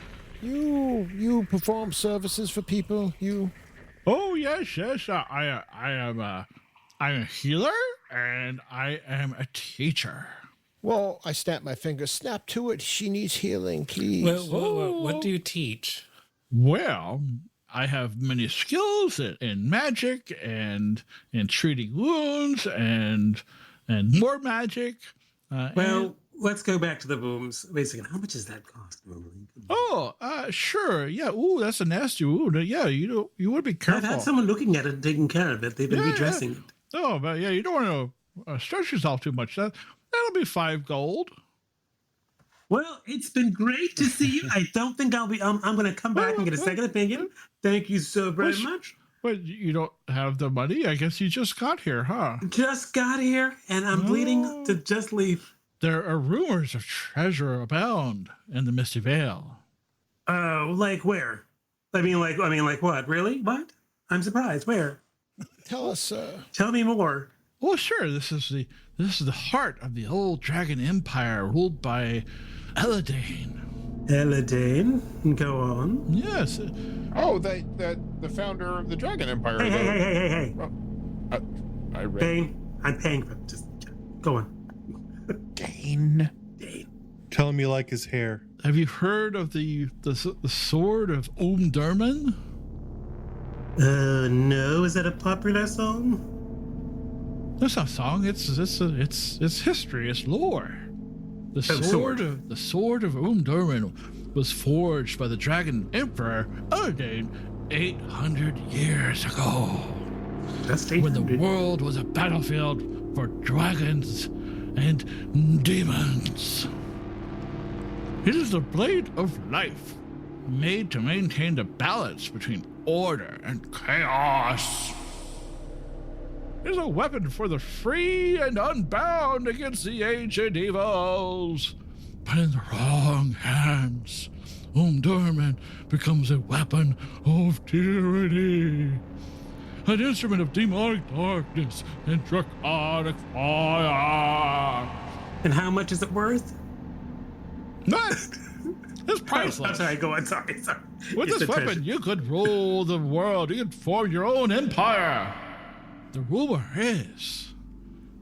You perform services for people. You. Oh yes. I'm a healer and I am a teacher. Well, I snap my finger. Snap to it. She needs healing, please. Well, what do you teach? Well, I have many skills in magic and in treating wounds and more magic. Let's go back to the booms. Wait a second. How much does that cost normally? Oh, sure. Yeah. Ooh, that's a nasty wound. Yeah, you would be careful. I've had someone looking at it and taking care of it. They've been redressing it. Oh, but yeah, you don't want to stress yourself too much. That'll be 5 gold. Well, it's been great to see you. I don't think I'll be. I'm going to come back and get a second opinion. Thank you so very much. But you don't have the money. I guess you just got here, huh? Just got here, and I'm bleeding to just leave. There are rumors of treasure abound in the Misty Vale. Oh, like where? I mean, like what? Really? What? I'm surprised. Where? Tell us. Tell me more. Well, sure. This is the heart of the old dragon empire ruled by Eladane. Eladane? Go on. Yes. Oh, the founder of the Dragon Empire. Hey. Well, I read. Dane, I'm paying for it. Just go on. Dane. Tell him you like his hair. Have you heard of the sword of Durman? No. Is that a popular song? That's not a song. It's history. It's lore. The sword of Durman was forged by the Dragon Emperor Eladane 800 years ago. That's when the world was a battlefield for dragons and demons. It is the blade of life, made to maintain the balance between order and chaos. It is a weapon for the free and unbound against the ancient evils. But in the wrong hands, Durman becomes a weapon of tyranny, an instrument of demonic darkness and draconic fire. And how much is it worth? It's priceless. I'm sorry, go on. Sorry. With this weapon, you could rule the world. You could form your own empire. The rumor is,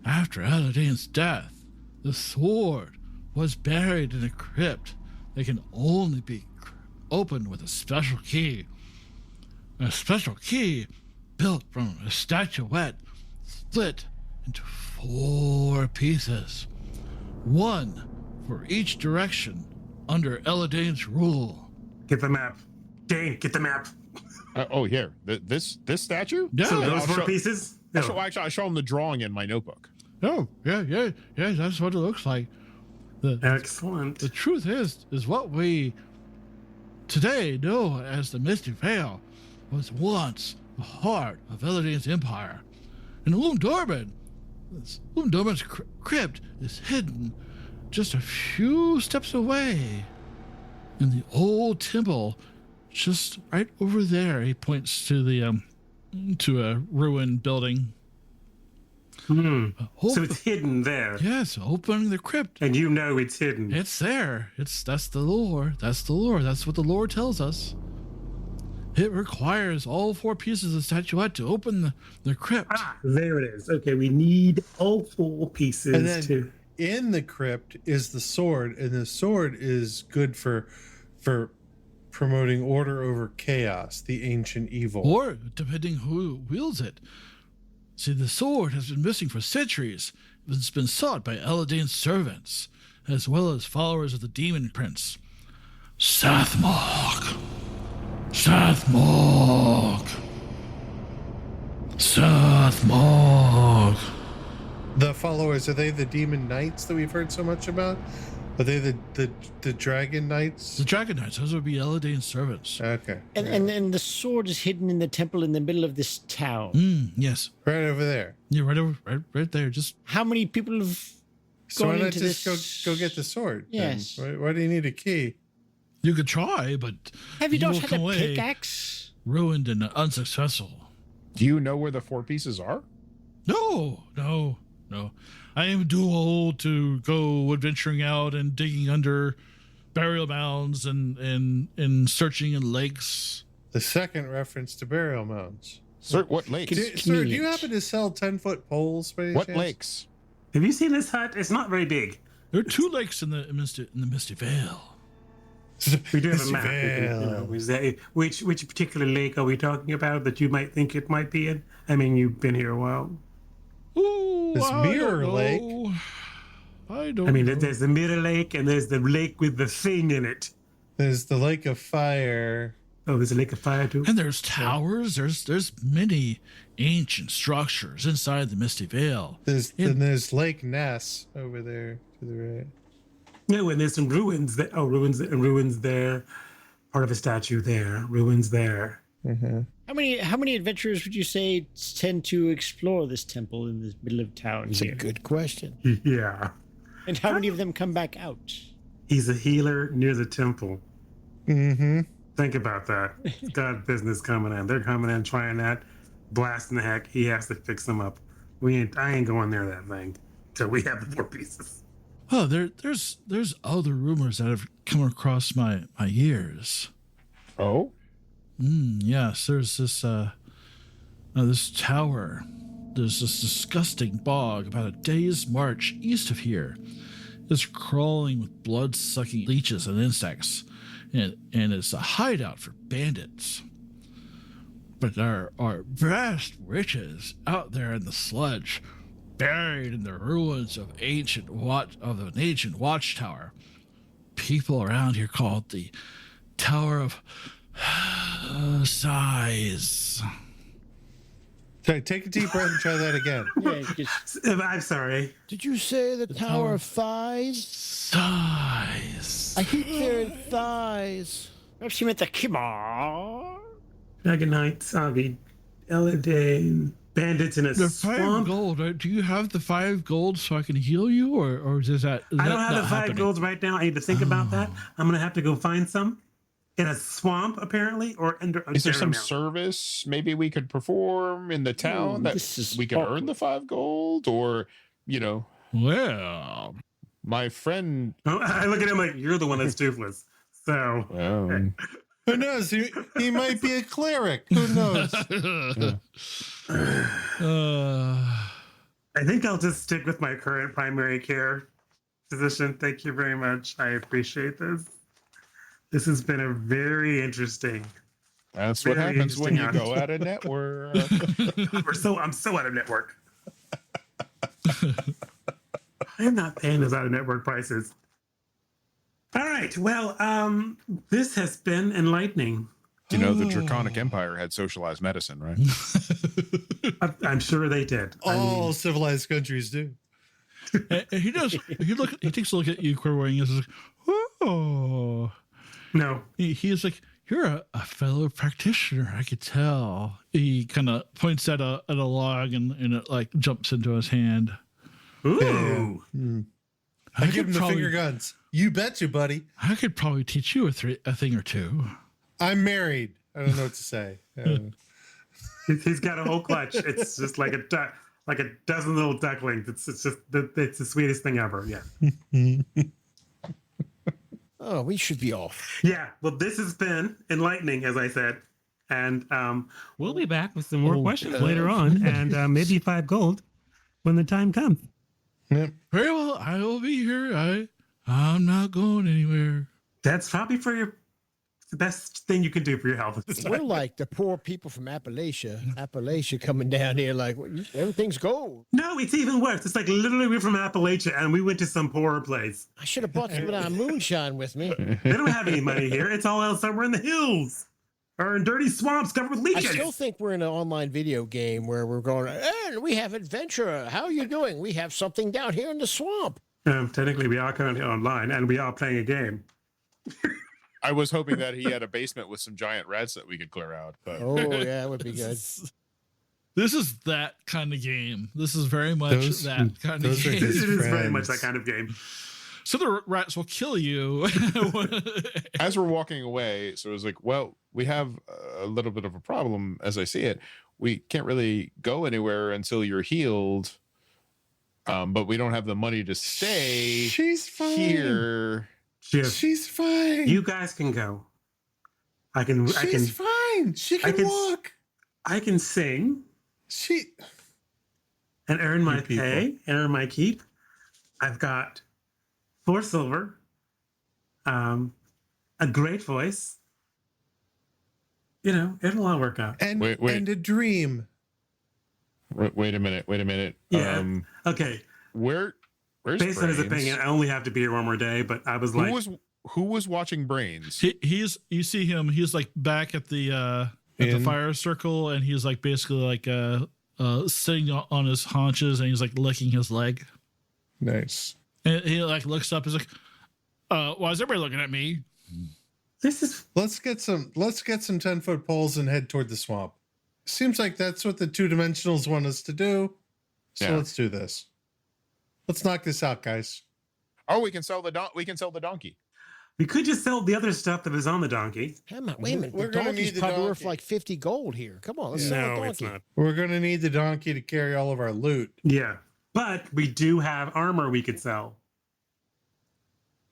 after Eladane's death, the sword was buried in a crypt They can only be opened with a special key. A special key built from a statuette split into 4 pieces. 1 for each direction under Eladane's rule. Get the map. Dane, get the map. Here. This statue? Yeah. So those I'll 4 pieces? I show him the drawing in my notebook. Oh, yeah, that's what it looks like. Excellent. The truth is what we today know as the Misty Vale was once the heart of Eladane's empire. And Umdorben's crypt is hidden just a few steps away in the old temple, just right over there. He points to the to a ruined building. So it's hidden there. Yes, opening the crypt. And you know it's hidden. It's there. That's the lore. That's the lore. That's what the lore tells us. It requires all 4 pieces of statuette to open the crypt. There it is. Okay, we need all 4 pieces And then to. in the crypt is the sword, and the sword is good for promoting order over chaos, the ancient evil. Or depending who wields it. See, the sword has been missing for centuries. It's been sought by Eladane's servants, as well as followers of the demon prince, Sathmog. The followers, are they the demon knights that we've heard so much about? Are they the dragon knights? The dragon knights, those would be Eladane's servants. Okay. And the sword is hidden in the temple in the middle of this town. Yes. Right over there. Yeah, right there. Just How many people have So gone why not into just this? go get the sword? then? Yes. Why do you need a key? you could try, but Have you not will had come a away pickaxe? ruined and unsuccessful. Do you know where the 4 pieces are? No. I am too old to go adventuring out and digging under burial mounds and searching in lakes. The second reference to burial mounds. Sir, what lakes? Sir, do you happen to sell 10-foot poles? By any What chance? lakes? Have you seen this hut? It's not very big. There are 2 lakes in the Misty Vale. We do have a Misty map. We can, Vale. is that, which particular lake are we talking about that you might think it might be in? I mean, you've been here a while. Ooh, This I Mirror don't Lake. know. I don't I mean, know. there's the Mirror Lake and there's the lake with the thing in it. There's the Lake of Fire. Oh, there's a lake of fire too. And there's towers. There's many ancient structures inside the Misty Vale. There's Lake Ness over there to the right. No, and there's some ruins there. Oh, ruins there. Part of a statue there. Ruins there. How many adventurers would you say tend to explore this temple in the middle of town It's here? a good question. Yeah. And how many of them come back out? He's a healer near the temple. Mm-hmm. Think about that. It's got business coming in. They're coming in, trying that, blasting the heck. He has to fix them up. I ain't going near that thing till we have the 4 pieces. Oh, there's other rumors that have come across my ears. Oh? Yes, there's this tower. There's this disgusting bog about a day's march east of here. It's crawling with blood-sucking leeches and insects, and it's a hideout for bandits. But there are vast riches out there in the sludge, buried in the ruins of an ancient watchtower. People around here call it the Tower of Sighs. Sorry, take a deep breath and try that again. Yeah, just, I'm sorry. Did you say the Tower of Thighs? Sighs. I keep hearing thighs. perhaps you meant the Kimar. Dragon Knights, Avi, Eladane, bandits in a The 5 swamp. gold. Do you have the 5 gold so I can heal you, or is that? Is I that don't have not the 5 happening? golds right now. I need to think about that. I'm gonna have to go find some in a swamp, apparently, or under. Is there some mountain. service maybe we could perform in the town that this is we could awkward. earn the 5 gold? Or, Well, my friend. Oh, I look at him like you're the one that's toothless. So Who knows? He might be a cleric. Who knows? I think I'll just stick with my current primary care physician. Thank you very much. I appreciate this. This has been a very interesting. That's what Very happens when you interesting go out of network. I'm so out of network. I am not paying those out of network prices. All right. Well, this has been enlightening. You know, the Draconic Empire had socialized medicine, right? I'm sure they did. All civilized countries do. And he does. He takes a look at you, Quiverwing, and says, "Oh, no." He's like, "You're a fellow practitioner. I could tell." He kind of points at a log, and it like jumps into his hand. Ooh. Yeah. I give him the finger guns. You betcha, buddy. I could probably teach you a thing or two. I'm married. I don't know what to say. He's got a whole clutch. It's just like a dozen little ducklings. It's the sweetest thing ever. Yeah. Oh, we should be off. Yeah. Well, this has been enlightening, as I said, and We'll be back with some more questions later on, and maybe 5 gold when the time comes. Yep. Very well. I will be here. I'm not going anywhere. That's probably the best thing you can do for your health. We're like the poor people from Appalachia coming down here like, everything's gold. No, it's even worse. It's like literally we're from Appalachia and we went to some poorer place. I should have brought some of that moonshine with me. They don't have any money here. It's all else somewhere in the hills or in dirty swamps covered with I leeches. still think we're in an online video game where we're going, and we have adventure. How are you doing? We have something down here in the swamp. Technically, we are currently online and we are playing a game. I was hoping that he had a basement with some giant rats that we could clear out. But Oh, yeah, that would be good. This is that kind of game. This is very much that kind of game. It is very much that kind of game. So the rats will kill you. as we're walking away, so it was like, well, we have a little bit of a problem as I see it. We can't really go anywhere until you're healed. But we don't have the money to stay She's fine. here. She's fine. You guys can go. She's fine. She can walk. I can sing and earn my pay and earn my keep. I've got 4 silver, a great voice. You know, it'll all work out. And Wait. and a dream. Wait a minute. Yeah. Okay. Where's Based on his Brains? opinion, I only have to be here one more day, but I was like, Who was watching Brains? You see him. He's like back at the fire circle, and he's like basically like sitting on his haunches, and he's like licking his leg. Nice. And he like looks up. He's like, "Why is everybody looking at me?" Let's get some 10-foot poles and head toward the swamp. Seems like that's what the 2-dimensionals want us to do. So let's do this. Let's knock this out, guys. Oh, we can sell the donkey. we could just sell the other stuff that is on the donkey. Wait a minute. We're The gonna donkey's need the probably worth donkey. like 50 gold here. Come on, let's sell the No, donkey. it's not. We're going to need the donkey to carry all of our loot. Yeah, but we do have armor we could sell.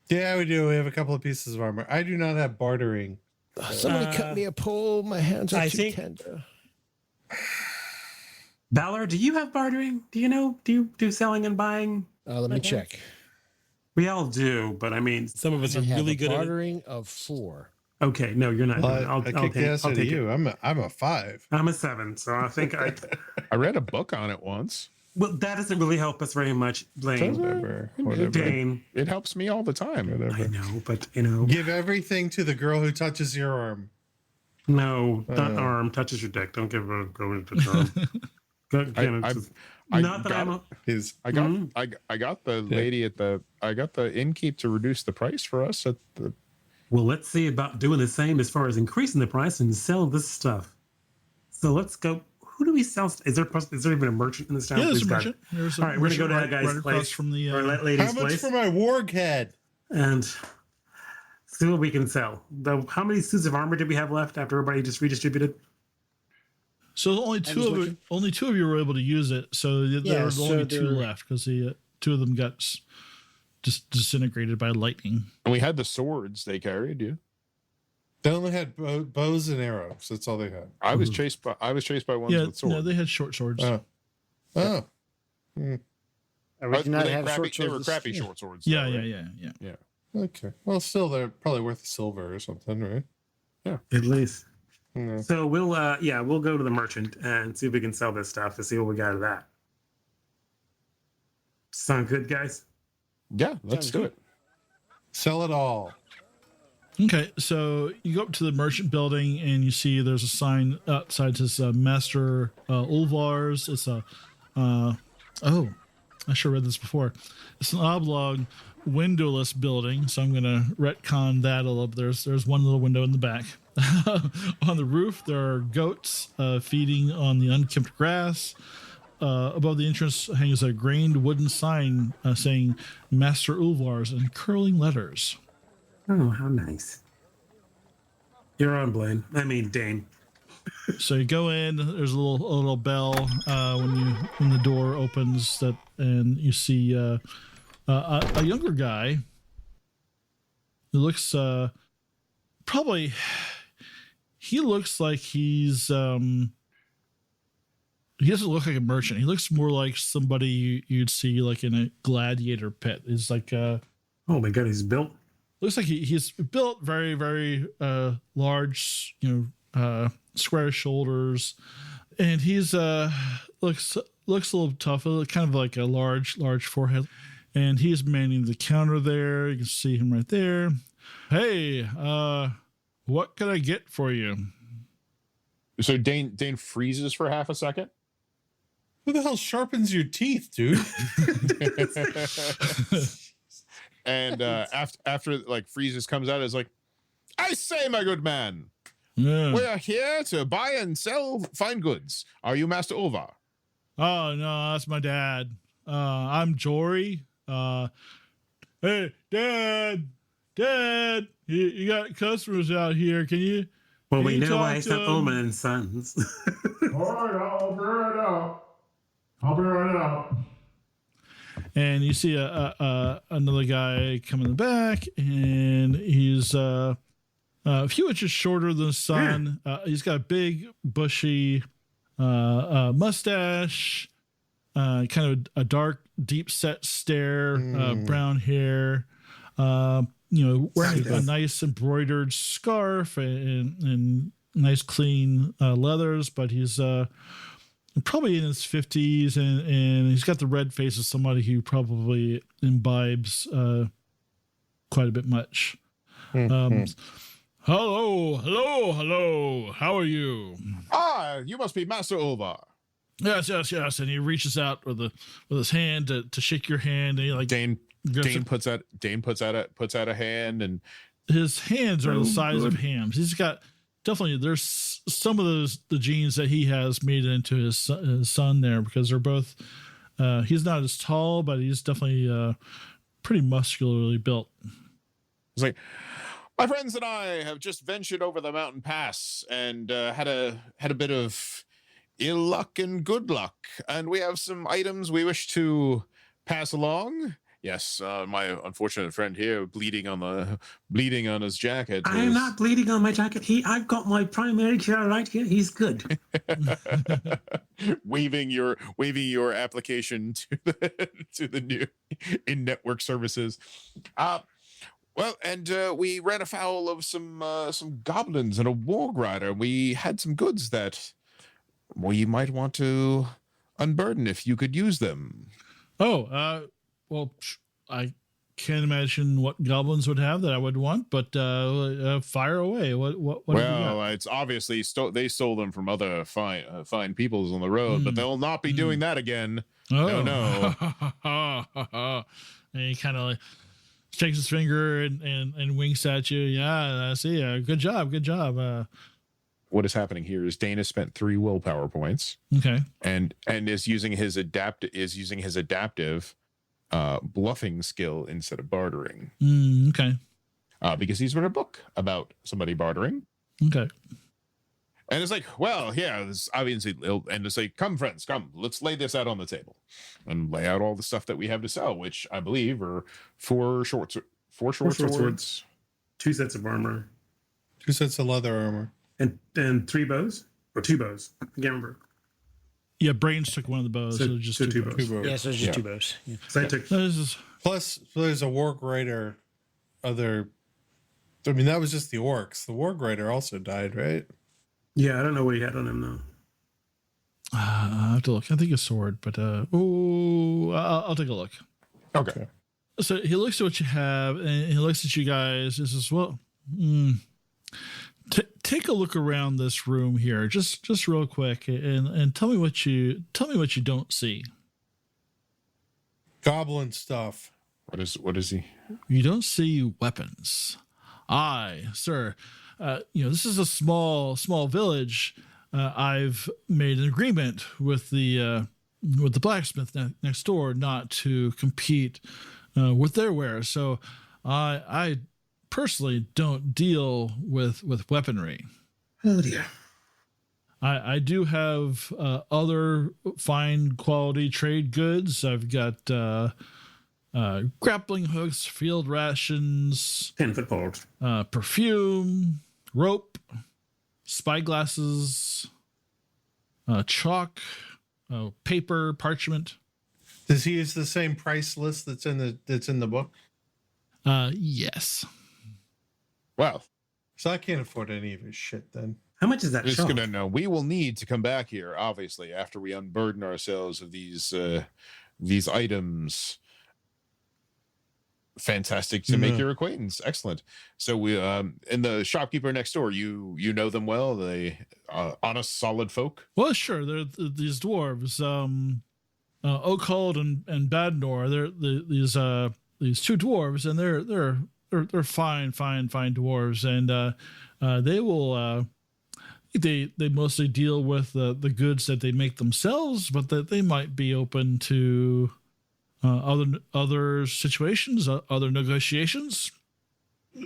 Yeah, we do. We have a couple of pieces of armor. I do not have bartering. Somebody cut me a pole. My hands are I too think- tender. Balor, do you have bartering? Do you know? Do you do selling and buying? Let me check. We all do, but I mean, Some of us I are have really a good at it. bartering of 4. okay, no, you're not. doing it. I kick the ass out of take you. it. I'm a 5. I'm a 7, so I think I read a book on it once. Well, that doesn't really help us very much, Blaine. Whatever. Dane. It helps me all the time. I know, but you know, Give everything to the girl who touches your arm. no, that arm touches your dick. Don't give her go into the arm. Not that I'm a, I got the lady at the innkeep to reduce the price for us at the. well, let's see about doing the same as far as increasing the price and sell this stuff. So let's go. Who do we sell? Is there even a merchant in this town? Yeah, there's a Please, God. merchant. There's a All right, we're gonna go to merchant that guy's right across place from the. or that How lady's much place for my warg head? and see what we can sell. How many suits of armor did we have left after everybody just redistributed? So only two of you were able to use it. So there was only 2 left because the 2 of them got just disintegrated by lightning. And we had the swords they carried. Yeah, They only had bows and arrows. That's all they had. I was chased by ones with swords. No, they had short swords. Oh. We did not have short They were swords. crappy short swords. Yeah. though, right? Yeah. Okay. Well, still, they're probably worth a silver or something, right? At least. Yeah. So we'll go to the merchant and see if we can sell this stuff to see what we got out of that. Sound good, guys? Yeah, let's do it. Sell it all. Okay, so you go up to the merchant building and you see there's a sign outside that says Master Ulvar's. It's a I should have read this before. It's an oblong, windowless building, so I'm going to retcon that a little bit. There's one little window in the back. On the roof, there are goats feeding on the unkempt grass. Above the entrance hangs a grained wooden sign saying Master Ulvar's in curling letters. Oh, how nice. You're on, Blaine. I mean, Dane. So you go in. There's a little bell when the door opens, and you see a younger guy who looks probably. He looks like he's. He doesn't look like a merchant. He looks more like somebody you'd see like in a gladiator pit. He's like. Oh my God, he's built. Looks like he's built very, very large, square shoulders, and he's looks a little tough, kind of like a large forehead, and he's manning the counter there. You can see him right there. Hey, what can I get for you? So Dane freezes for half a second. Who the hell sharpens your teeth, dude? And after like freezes comes out, it's like, I say, my good man, we are here to buy and sell fine goods. Are you Master Ulvar? Oh no, that's my dad. I'm Jory. Hey, Dad, you got customers out here. Can you? Well, we know why it's not Ullman and Sons. All right, I'll be right out. And you see another guy come in the back, and he's a few inches shorter than the son. He's got a big, bushy mustache, kind of a dark, deep-set stare, brown hair. Wearing a nice embroidered scarf and nice, clean leathers, but he's probably in his 50s, and he's got the red face of somebody who probably imbibes quite a bit much. Hello. How are you? Ah, you must be Master Ulvar. Yes. And he reaches out with his hand to shake your hand, and he like Dane puts out a hand, and his hands are the size of hams. He's got definitely, there's some of the genes that he has made it into his son there, because they're both. He's not as tall, but he's definitely pretty muscularly built. It's like, my friends and I have just ventured over the mountain pass and had a bit of ill luck and good luck, and we have some items we wish to pass along. Yes, my unfortunate friend here bleeding on his jacket. I am not bleeding on my jacket. I've got my primary care right here. He's good. waving your application to the new in-network services. We ran afoul of some goblins and a warg rider. We had some goods that we might want to unburden if you could use them. Well, I can't imagine what goblins would have that I would want, but fire away. What have you got? It's obviously they stole them from other fine peoples on the road, but they'll not be doing that again. Oh. No. And he kind of like shakes his finger and winks at you. Yeah, I see. Good job. What is happening here is Dane has spent 3 willpower points. Okay. And is using his adaptive bluffing skill instead of bartering. Okay. Because he's read a book about somebody bartering. Okay. And it's like, well, yeah, this obviously, and it's like, come friends, come, let's lay this out on the table and lay out all the stuff that we have to sell, which I believe are 4 short swords, 2 sets of armor, 2 sets of leather armor, and 3 bows or 2 bows. I can't remember. Yeah, Brains took one of the bows. So just 2 bows. Yeah, so it's just 2 bows. Yeah. So I took plus there's a warg rider other. I mean, that was just the orcs. The warg rider also died, right? Yeah, I don't know what he had on him though. I have to look. I think a sword, but I'll take a look. Okay. So he looks at what you have, and he looks at you guys. He says, "Well, take a look around this room here, just real quick, and tell me what you don't see." Goblin stuff. What is he? You don't see weapons. Aye, sir. This is a small village. I've made an agreement with the blacksmith next door not to compete with their wares. So I personally don't deal with weaponry. Oh dear. I do have other fine quality trade goods. I've got grappling hooks, field rations, 10-foot poles, perfume, rope, spyglasses, chalk, paper, parchment. Does he use the same price list that's in the book? Yes. Well, so I can't afford any of his shit then. How much is that? Just gonna know. We will need to come back here, obviously, after we unburden ourselves of these items. Fantastic to make your acquaintance. Excellent. So we and the shopkeeper next door, you know them well. They honest, solid folk. Well, sure. They're these dwarves, Occult and Badnor. They're these two dwarves, and they're fine dwarves, and they will. They mostly deal with the goods that they make themselves, but that they might be open to other situations, other negotiations.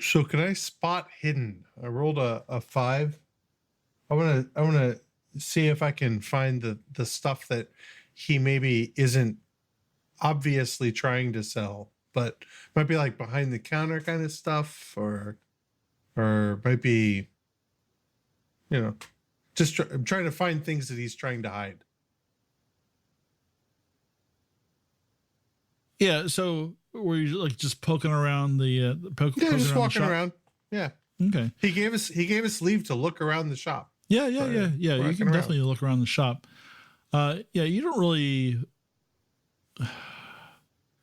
So can I spot hidden? I rolled a 5. I want to see if I can find the stuff that he maybe isn't obviously trying to sell, but might be like behind the counter kind of stuff, or might be, I'm trying to find things that he's trying to hide. Yeah, so were you like just poking around the just walking around? Yeah. Okay. He gave us leave to look around the shop. Yeah. You can definitely look around the shop. You don't really,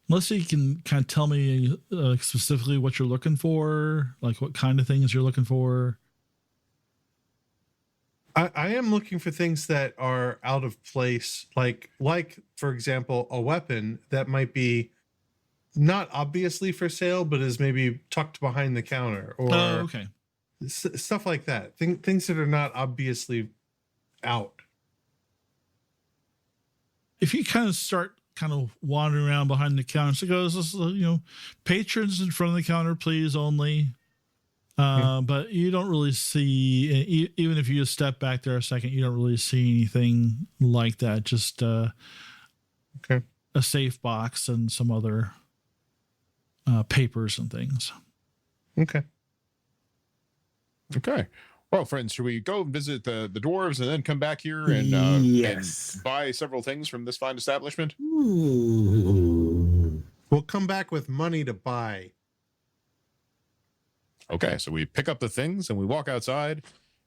unless you can kind of tell me specifically what you're looking for, like what kind of things you're looking for. I am looking for things that are out of place, like for example, a weapon that might be not obviously for sale, but is maybe tucked behind the counter, or stuff like that. Things that are not obviously out. If you kind of start wandering around behind the counter, so it goes, patrons in front of the counter, please, only. But you don't really see, even if you just step back there a second, you don't really see anything like that. Just a safe box and some other papers and things. Okay. Well, friends, should we go and visit the dwarves and then come back here and, and buy several things from this fine establishment? We'll come back with money to buy. Okay, so we pick up the things and we walk outside,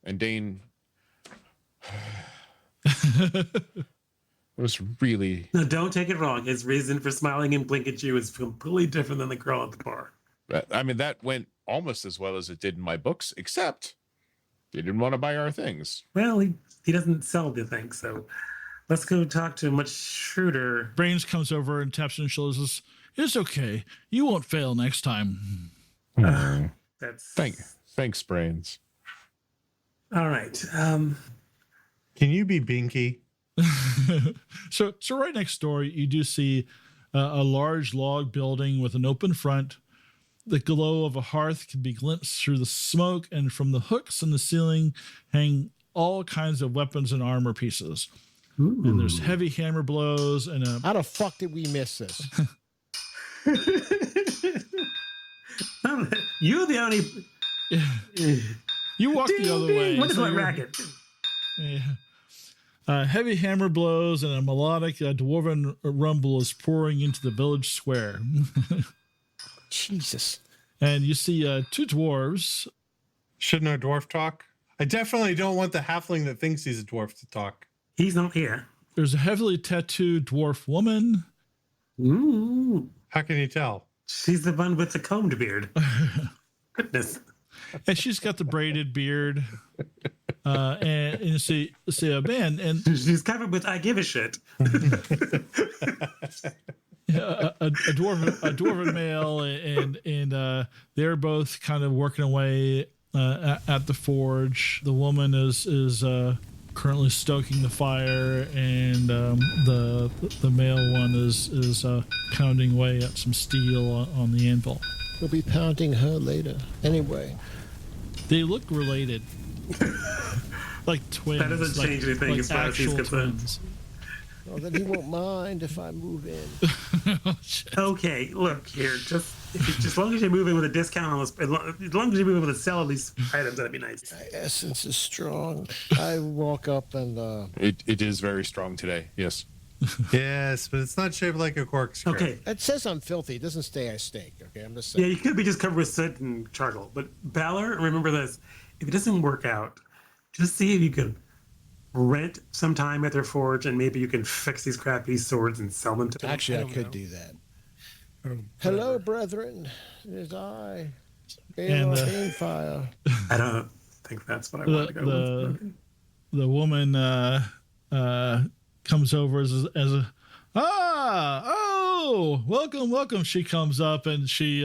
and Dane was really... No, don't take it wrong. His reason for smiling and blinking at you is completely different than the girl at the bar. I mean, that went almost as well as it did in my books, except he didn't want to buy our things. Well, he doesn't sell the things, so let's go talk to a much shrewder... Brains comes over and taps on his shoulders and says, "It's okay. You won't fail next time." Thanks, Brains. All right. Can you be Binky? So right next door, you do see a large log building with an open front. The glow of a hearth can be glimpsed through the smoke, and from the hooks in the ceiling hang all kinds of weapons and armor pieces. Ooh. And there's heavy hammer blows and a... How the fuck did we miss this? You're the only... You walk the other way. What is my racket? Yeah. Heavy hammer blows and a melodic dwarven rumble is pouring into the village square. Jesus. And you see two dwarves. Shouldn't our dwarf talk? I definitely don't want the halfling that thinks he's a dwarf to talk. He's not here. There's a heavily tattooed dwarf woman. Ooh. How can you tell? She's the one with the combed beard. Goodness. And she's got the braided beard. And you see a man, and she's covered with "I give a shit." a dwarven male, and they're both kind of working away at the forge. The woman is currently stoking the fire, and the male one is pounding away at some steel on the anvil. We'll be pounding her later. Anyway, they look related, like twins. That doesn't change anything as far as he's concerned. Well, then he won't mind if I move in. Okay, look here. Just as long as you're moving with a discount on this, as long as you're moving with a sell on these items, that'd be nice. My essence is strong. I walk up and It is very strong today. Yes. Yes, but it's not shaped like a corkscrew. Okay. It says I'm filthy. It doesn't say I stink. Okay, I'm just saying. Yeah, you could be just covered with soot and charcoal. But Balor, remember this: if it doesn't work out, just see if you can rent some time at their forge, and maybe you can fix these crappy swords and sell them to them. Actually, I could do that. Hello, brethren. It is I, Balor Banefire. I don't think that's what I want to go with. The woman comes over as a welcome. She comes up and she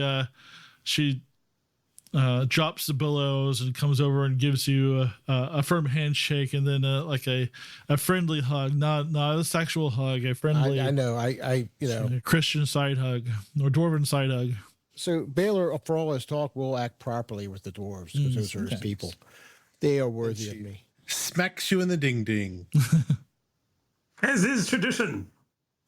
drops the billows and comes over and gives you a firm handshake, and then like a friendly hug, not a sexual hug, a friendly. I know. I a Christian side hug or Dwarven side hug. So Balor, for all his talk, will act properly with the dwarves because those are his people. They are worthy of me. Smacks you in the ding ding. As is tradition.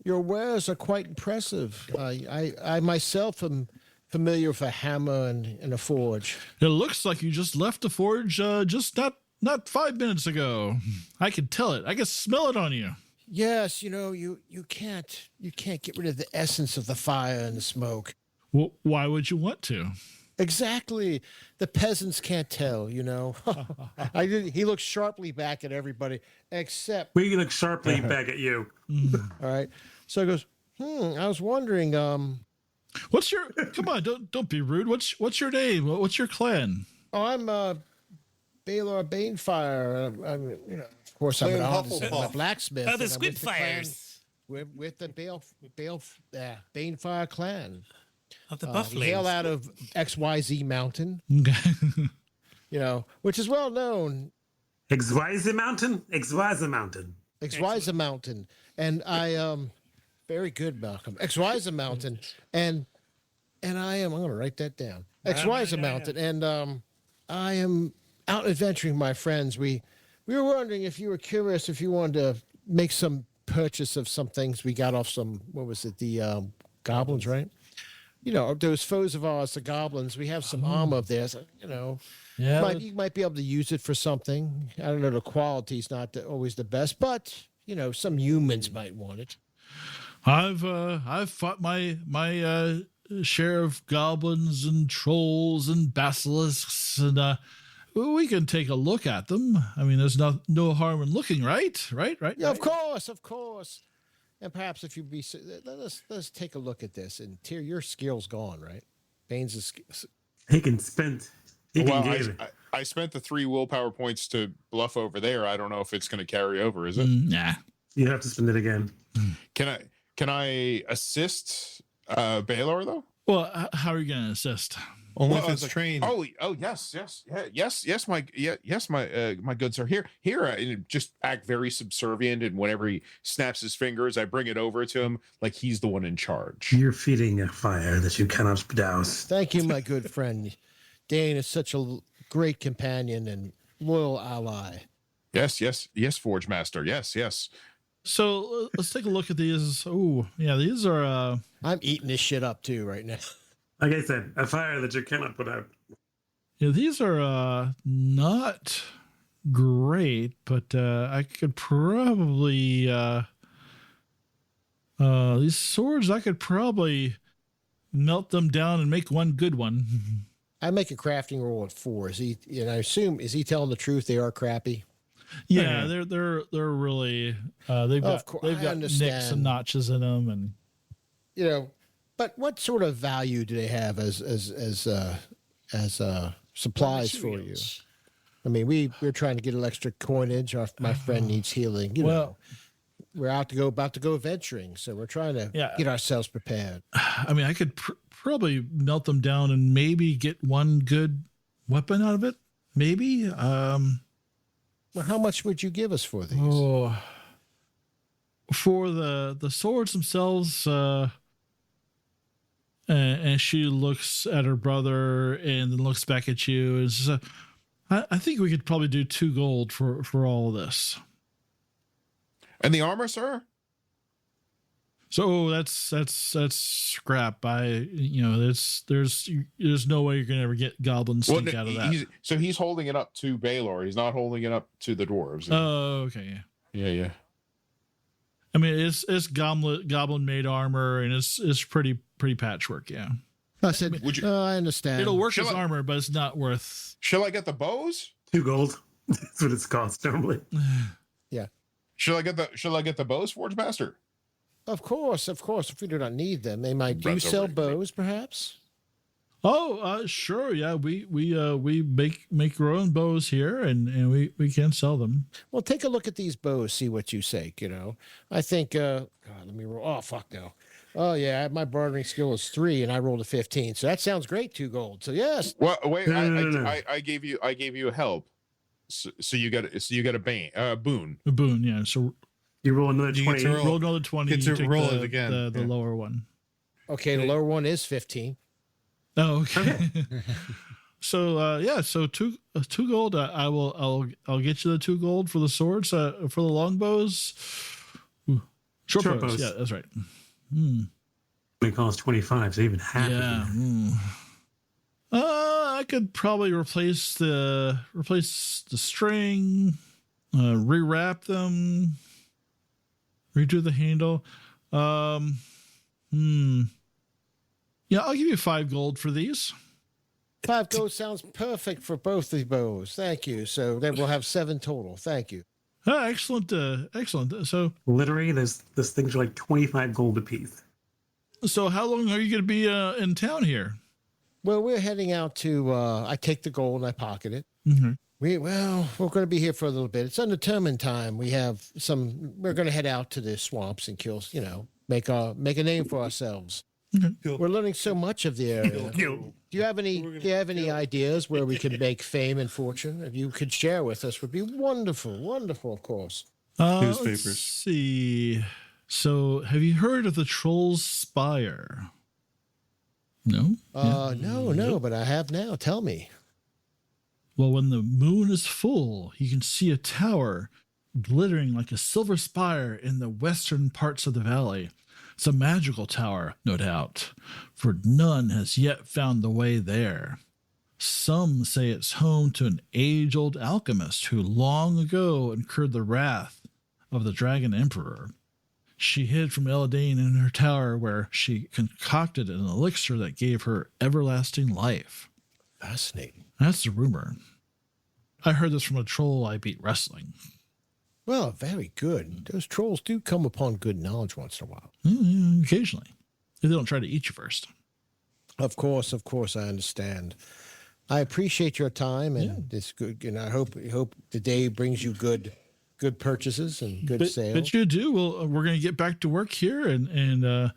Your wares are quite impressive. I myself am familiar with a hammer and a forge. It looks like you just left the forge just not 5 minutes ago. I can tell it. I can smell it on you. Yes, you can't get rid of the essence of the fire and the smoke. Well, why would you want to? Exactly. The peasants can't tell, He looks sharply back at everybody except we look sharply back at you. All right. So he goes, I was wondering, what's your come on, don't be rude. What's your name? What's your clan? Oh, I'm Balor Banefire. Of course I'm an artisan, I'm a blacksmith. Oh, the Squidfires. With the Banefire clan. Of the We Bufflings. hail out of XYZ Mountain. Which is well known. XYZ Mountain? XYZ Mountain. XYZ Mountain. And I very good, Malcolm. XYZ Mountain. And I'm going to write that down. XYZ Mountain. And I am out adventuring, my friends. We were wondering if you were curious, if you wanted to make some purchase of some things we got off some, what was it, the goblins, right? Those foes of ours, the goblins, we have some armor of theirs, Yeah. you might be able to use it for something. I don't know, the quality's not always the best, but, some humans might want it. I've fought my share of goblins and trolls and basilisks, and we can take a look at them. I mean, there's no harm in looking, right? Yeah, of course. And perhaps if you'd be, let's take a look at this. And Tyr, your skill's gone, right? Bane's is. He can spend. I spent the 3 willpower points to bluff over there. I don't know if it's going to carry over. Is it? Nah. You have to spend it again. Can I assist Balor though? Well, how are you going to assist? Only if it's trained. Oh, yes. My goods are here. I just act very subservient, and whenever he snaps his fingers, I bring it over to him like he's the one in charge. You're feeding a fire that you cannot douse. Thank you, my good friend. Dane is such a great companion and loyal ally. Yes, Forge Master. Yes. So let's take a look at these. Oh, yeah, these are. I'm eating this shit up too right now. Like I said, a fire that you cannot put out. Yeah, these are not great, but I could probably these swords I could probably melt them down and make one good one. I make a crafting roll at 4. Is he? And I assume is he telling the truth? They are crappy. Yeah, they're really they've got nicks and notches in them, and But what sort of value do they have as supplies for you? I mean, we're trying to get an extra coinage. My friend needs healing. We're about to go venturing, so we're trying to get ourselves prepared. I mean, I could probably melt them down and maybe get one good weapon out of it. Maybe. Well, how much would you give us for these? Oh, for the swords themselves, and she looks at her brother and then looks back at you. Is I think we could probably do 2 gold for all of this. And the armor, sir? So that's scrap. There's no way you're gonna ever get goblin stink out of that. He's holding it up to Balor. He's not holding it up to the dwarves. Oh, okay. Yeah. I mean, it's goblin made armor, and it's pretty patchwork. Yeah. I said, I understand. It'll work as armor, but it's not worth. Shall I get the bows? 2 gold. That's what it's cost normally. Yeah. Shall I get the bows, Forge Master? Of course. If we do not need them, they might. Do you sell bows, perhaps? Oh, sure. Yeah, we make our own bows here, and we can sell them. Well, take a look at these bows. See what you say. I think. God, let me roll. Oh, fuck no. Oh yeah, my bartering skill is 3, and I rolled a 15. So that sounds great. 2 gold. So yes. Well, wait. I gave you a help. So you got a boon. A boon. Yeah. So. You roll another 20. Roll another 20. Get to roll it again. The lower one. Okay, the lower one is 15. Oh, okay. So so 2 gold. I'll get you the 2 gold for the swords. For the longbows. Short bows. Yeah, that's right. It costs 25, so even half. Yeah. I could probably replace the string, rewrap them. Redo the handle. Yeah, I'll give you 5 gold for these. 5 gold sounds perfect for both the bows. Thank you. So then we'll have 7 total. Thank you. Excellent. So literally, those things are like 25 gold apiece. So how long are you going to be in town here? Well, we're heading out to. I take the gold and I pocket it. Mm-hmm. We're going to be here for a little bit. It's undetermined time. We're going to head out to the swamps and kill. Make a name for ourselves. Mm-hmm. We're learning so much of the area. Do you have any ideas where we could make fame and fortune? If you could share with us, would be wonderful. Wonderful, of course. Newspapers. Let's see. So, have you heard of the Troll's Spire? No. No, but I have now. Tell me. Well, when the moon is full, you can see a tower glittering like a silver spire in the western parts of the valley. It's a magical tower, no doubt, for none has yet found the way there. Some say it's home to an age-old alchemist who long ago incurred the wrath of the Dragon Emperor. She hid from Dane in her tower where she concocted an elixir that gave her everlasting life. Fascinating. That's the rumor. I heard this from a troll I beat wrestling. Well, very good. Those trolls do come upon good knowledge once in a while. Occasionally. If they don't try to eat you first. Of course, I understand. I appreciate your time, and it's good. And I hope the day brings you good purchases and good sales. But you do. Well, we're going to get back to work here, and the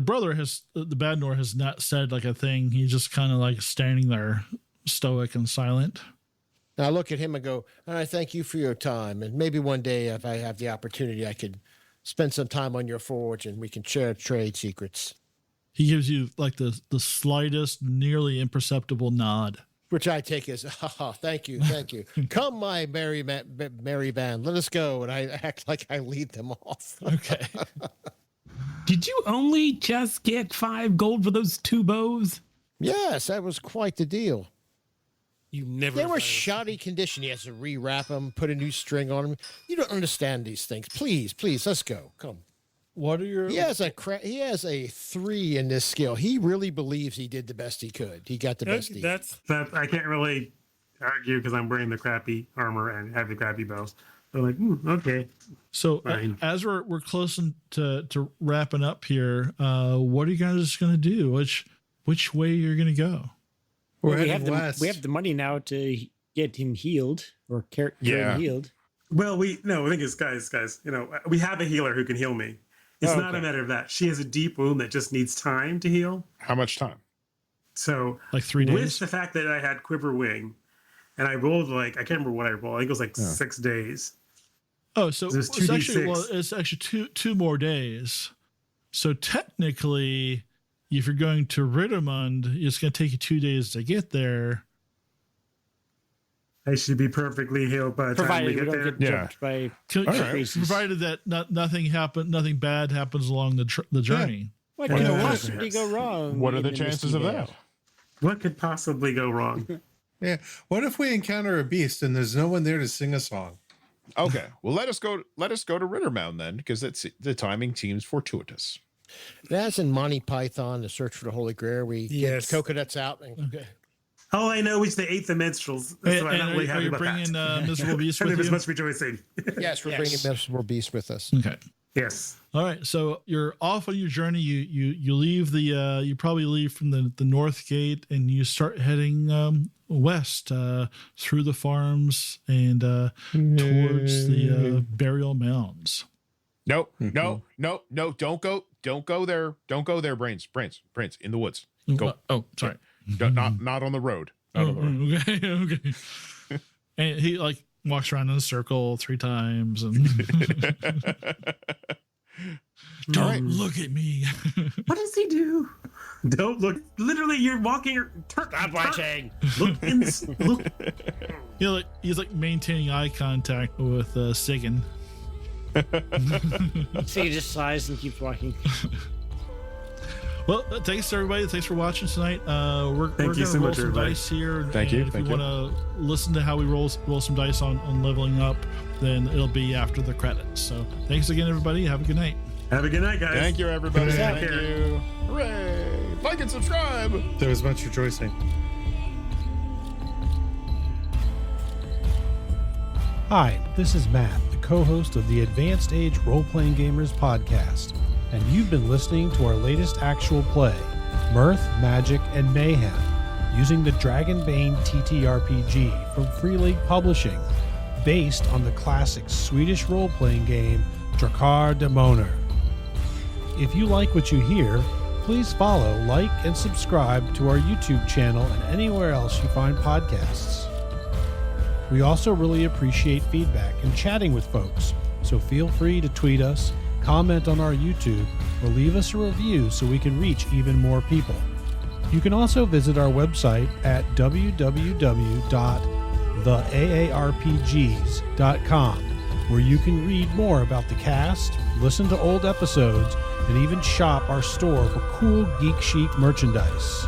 brother the Badnor has not said like a thing. He's just kind of like standing there, stoic and silent. And I look at him and go, all right, thank you for your time. And maybe one day, if I have the opportunity, I could spend some time on your forge and we can share trade secrets. He gives you like the slightest, nearly imperceptible nod. Which I take as, thank you. Come, my merry band, let us go. And I act like I lead them off. Okay. Did you only just get 5 gold for those 2 bows? Yes, that was quite the deal. You never. They were shoddy condition. He has to rewrap them, put a new string on them. You don't understand these things. Please, let's go. Come. What are your? He has a 3 in this skill. He really believes he did the best he could. He got the best he could. That I can't really argue because I'm wearing the crappy armor and have the crappy bow. So like, okay. So as we're close to wrapping up here, what are you guys going to do? Which way you're going to go? We have the money now to get him healed or get him healed. Well, the thing is, guys, we have a healer who can heal me. It's not a matter of that. She has a deep wound that just needs time to heal. How much time? So like 3 days. With the fact that I had Quiverwing, and I rolled I can't remember what I rolled. I think it was like 6 days. Oh, so it's actually two more days. So technically, if you're going to Rittermund, it's going to take you 2 days to get there. I should be perfectly healed by the time we get there. Jumped by provided that nothing bad happens along the journey. What could possibly go wrong? What are the chances of that? What could possibly go wrong? Yeah. What if we encounter a beast and there's no one there to sing a song? Okay. Well, let us go to Rittermount then, because the timing seems fortuitous. That's in Monty Python, The Search for the Holy Grail. We get coconuts out. All I know is they ate the minstrels. That's why I'm not really happy about bringing that. Miserable Beast with There was you? much rejoicing. Yes, we're bringing Miserable Beast with us. Okay. Yes. All right. So you're off on your journey. You leave you probably leave from the north gate and you start heading west through the farms and towards the burial mounds. No. Don't go there. Don't go there, Brains. In the woods. Go. Oh, sorry. Not on the road. Okay. And he walks around in a circle 3 times and don't look at me. What does he do? Don't look. Literally, you're walking. Stop watching. Look. He's maintaining eye contact with Sigyn. Sigyn just sighs and keeps walking. Well, thanks everybody. Thanks for watching tonight. We're going to roll some dice here. Thank you. If you want to listen to how we roll some dice on leveling up, then it'll be after the credits. So thanks again, everybody. Have a good night. Have a good night, guys. Thank you, everybody. Thank you. Hooray! Like and subscribe. There was much rejoicing. Hi, this is Matt, the co-host of the Advanced Age Role-Playing Gamers podcast, and you've been listening to our latest actual play, Mirth, Magic, and Mayhem, using the Dragonbane TTRPG from Free League Publishing, based on the classic Swedish role-playing game Drakar Demoner. If you like what you hear, please follow, like, and subscribe to our YouTube channel and anywhere else you find podcasts. We also really appreciate feedback and chatting with folks, so feel free to tweet us, comment on our YouTube, or leave us a review so we can reach even more people. You can also visit our website at www.theaarpgs.com, where you can read more about the cast, listen to old episodes, and even shop our store for cool Geek Chic merchandise.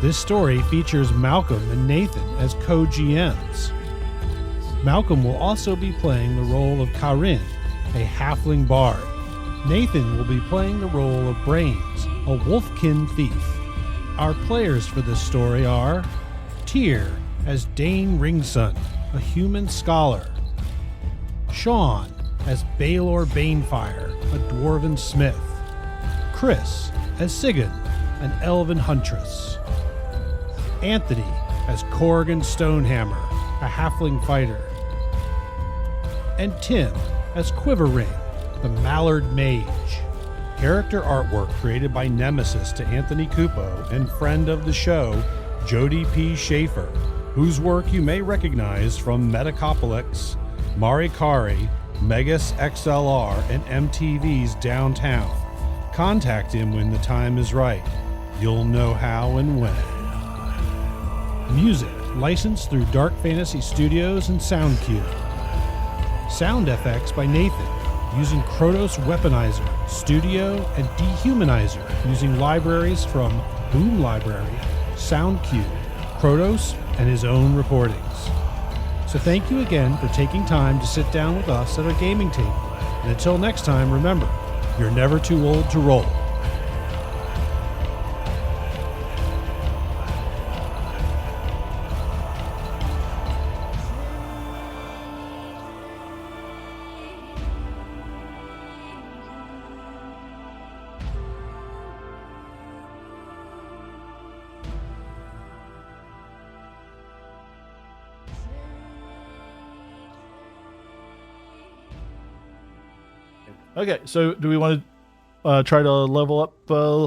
This story features Malcolm and Nathan as co-GMs. Malcolm will also be playing the role of Karyn, a halfling bard. Nathan will be playing the role of Brains, a Wolfkin thief. Our players for this story are Tyr as Dane Ringson, a human scholar. Sean as Balor Banefire, a dwarven smith. Chris as Sigyn, an elven huntress. Anthony as Korgan Stonehammer, a halfling fighter. And Tim as Quiverwing, the Mallard Mage. Character artwork created by Nemesis to Anthony Cupo and friend of the show, Jody P. Schaefer, whose work you may recognize from Metacopolis, Marikari, Megas XLR, and MTV's Downtown. Contact him when the time is right. You'll know how and when. Music licensed through Dark Fantasy Studios and SoundCube. Sound effects by Nathan, using Krotos Weaponizer, Studio, and Dehumanizer, using libraries from Boom Library, SoundCube, Krotos, and his own recordings. So thank you again for taking time to sit down with us at our gaming table. And until next time, remember, You're never too old to roll. Okay, so do we want to try to level up?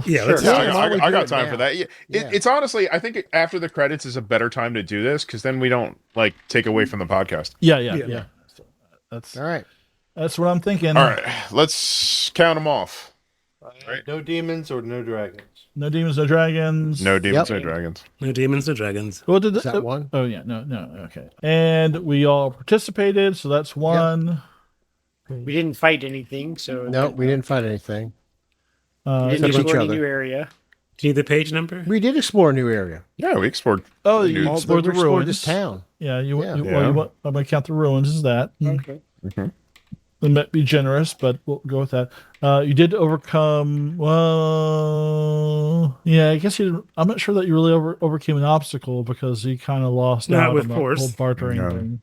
Yeah, Sure. let's Yeah, why don't we I do got it time now? for that. Yeah, Yeah. It's honestly, I think after the credits is a better time to do this because then we don't like take away from the podcast. Yeah. Yeah. So that's All right. that's what I'm thinking. All right, let's count them off. Right. No demons or no dragons. No demons, no dragons. No demons, Yep. no dragons. No demons, no dragons. What did Is that one? Oh yeah, no. Okay, and we all participated, so that's one. We didn't fight anything, so No, we didn't find anything. we didn't touch each explore any other. new area. Do you need the page number? We did explore a new area. Yeah, we explored. Oh, you All- explored the We explored ruins. this town. Yeah, you. Yeah. you, Yeah. Well, you want, I'm gonna count the ruins as that. Okay. It might be generous, but we'll go with that. You did overcome. Well, yeah, I guess you. I'm not sure that you really overcame an obstacle because you kind of lost Not out with on the force. whole bartering Yeah. thing.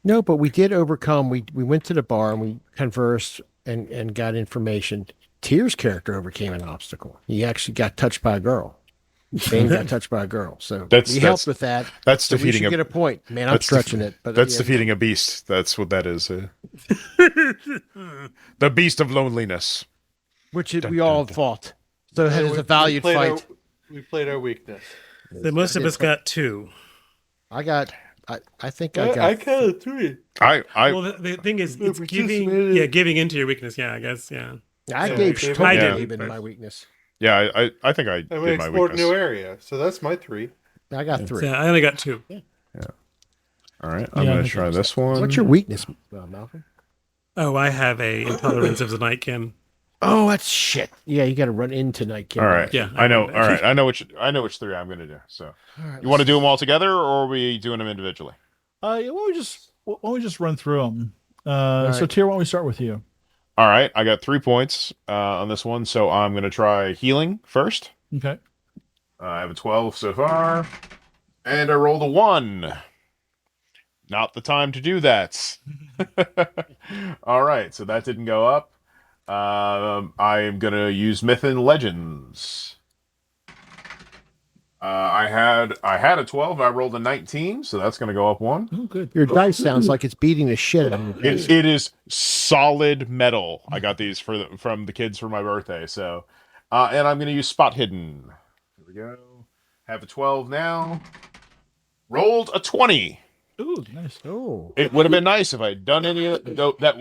No, but we did overcome. We went to the bar and we conversed and got information. Tyr's character overcame an obstacle. He actually got touched by a girl. Dane got touched by a girl. So That's- we that's- helped with that. That's So we defeating should a. get a point. Man, I'm that's stretching it. But That's yeah. defeating a beast. That's what that is. The beast of loneliness. Which we all fought. So it was a valiant fight. We played our weakness. The most of us got 2. I think I got. I counted 3. Well, the thing is, it's giving into your weakness. Yeah, I guess. Yeah. I Yeah, gave okay. totally I gave did. in my weakness. Yeah, I think I And did we my explored a weakness. new area. So that's my 3. I got 3. Yeah, I only got 2. All right, I'm Yeah, I gonna think try this one. What's your weakness, Malcolm? Oh, I have a intolerance of the nightkin. Oh, that's shit. Yeah, you got to run into Night King. All right. Yeah, I know. I All right. I know which 3 I'm gonna do. So, All right, you want to do them all together, or are we doing them individually? Yeah, why don't we just run through them? So, right. Tyr, why don't we start with you? All right. I got 3 points on this one, so I'm gonna try healing first. Okay. I have a 12 so far, and I rolled a 1. Not the time to do that. All right. So that didn't go up. I'm gonna use Myth and Legends. I had a 12. I rolled a 19, so that's gonna go up 1. Oh, good. Your dice sounds like it's beating the shit out of you. It is solid metal. I got these from the kids for my birthday. So, and I'm gonna use Spot Hidden. Here we go. Have a 12 now. Rolled a 20. Ooh, nice. Oh, It would have been nice if I'd done any of that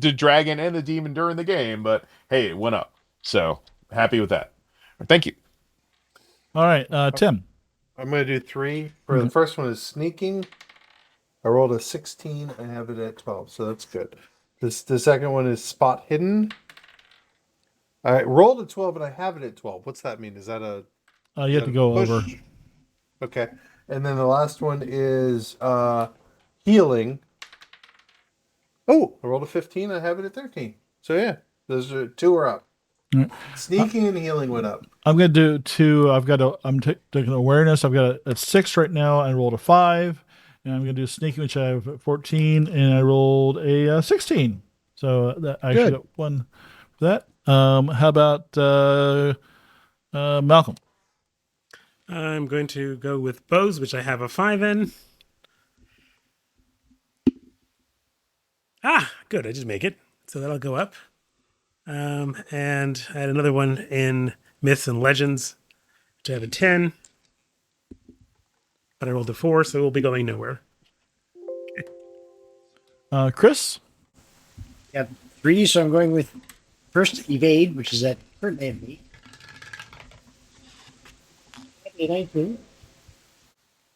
the dragon and the demon during the game, but hey, it went up. So happy with that. Thank you. All right, Tim. I'm going to do 3. For the first one is sneaking. I rolled a 16. I have it at 12, so that's good. The second one is spot hidden. I rolled a 12, and I have it at 12. What's that mean? Is that a You have to go push? over. Okay. And then the last one is healing. Oh, I rolled a 15. I have it at 13. So yeah, those are 2 are up. Right. Sneaking and healing went up. I'm gonna do 2. I'm taking awareness. I've got a 6 right now. I rolled a 5, and I'm gonna do sneaking, which I have at 14, and I rolled a 16. So that I actually got 1 for that. How about Malcolm? I'm going to go with bows, which I have a 5 in. Ah, good. I just make it. So that'll go up. And I had another one in Myths and Legends, which I have a 10. But I rolled a 4, so we'll be going nowhere. Chris? Got 3, so I'm going with first evade, which is at currently at 8. 19.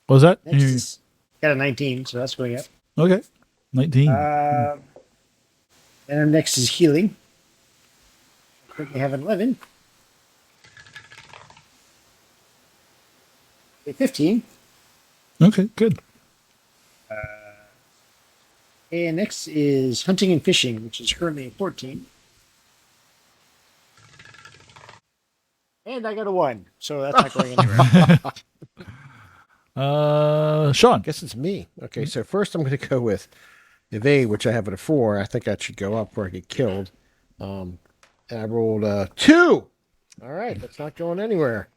What was that? Next is, got a 19, so that's going up. Okay, 19. And our next is healing. I think we have an 11. 15. Okay, good. And next is hunting and fishing, which is currently a 14. And I got a 1, so that's not going anywhere. Sean. Guess it's me. Okay, so first I'm going to go with evade, which I have at a 4. I think that should go up before I get killed. And I rolled a 2. All right, that's not going anywhere.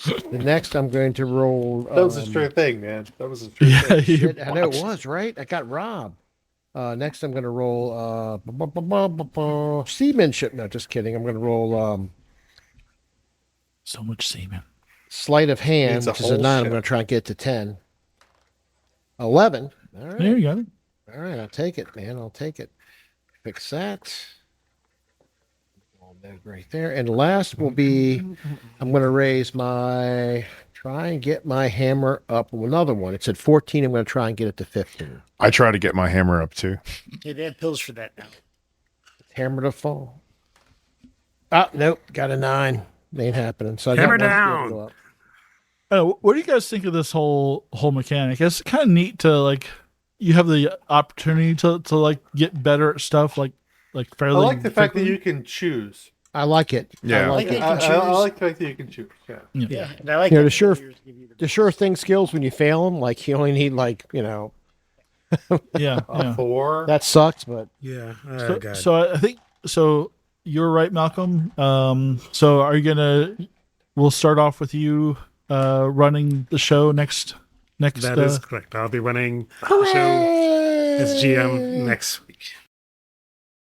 The next I'm going to roll. That was a sure thing, man. That was a sure thing. Shit, I know it was, right? I got robbed. Next I'm going to roll seamanship. No, just kidding. I'm going to roll So much semen. sleight of hand, Means a which is a whole 9. I'm ship. going to try and get to 10. 11. All right. There you go. All right, I'll take it, man. I'll take it. Fix that. Right there. And last will be, I'm going to raise try and get my hammer up. Another one. It said 14. I'm going to try and get it to 15. I try to get my hammer up too. Yeah, they have pills for that now. Hammer to fall. Oh, nope. Got a 9. Ain't happening. So I got Hammer one skill to down. go up. What do you guys think of this whole mechanic? It's kind of neat to like you have the opportunity to like get better at stuff like fairly. I like the fact that quickly. you can choose. I like it. Yeah. I like it. I like the fact that you can choose. Yeah. Yeah, and I like You know, that the sure, players give you the sure thing skills when you fail them, like you only need like, Yeah, yeah. 4. that sucks, but Yeah. So, so I think so. You're right, Malcolm. So are you gonna? We'll start off with you running the show next. That is correct. I'll be running the show as GM next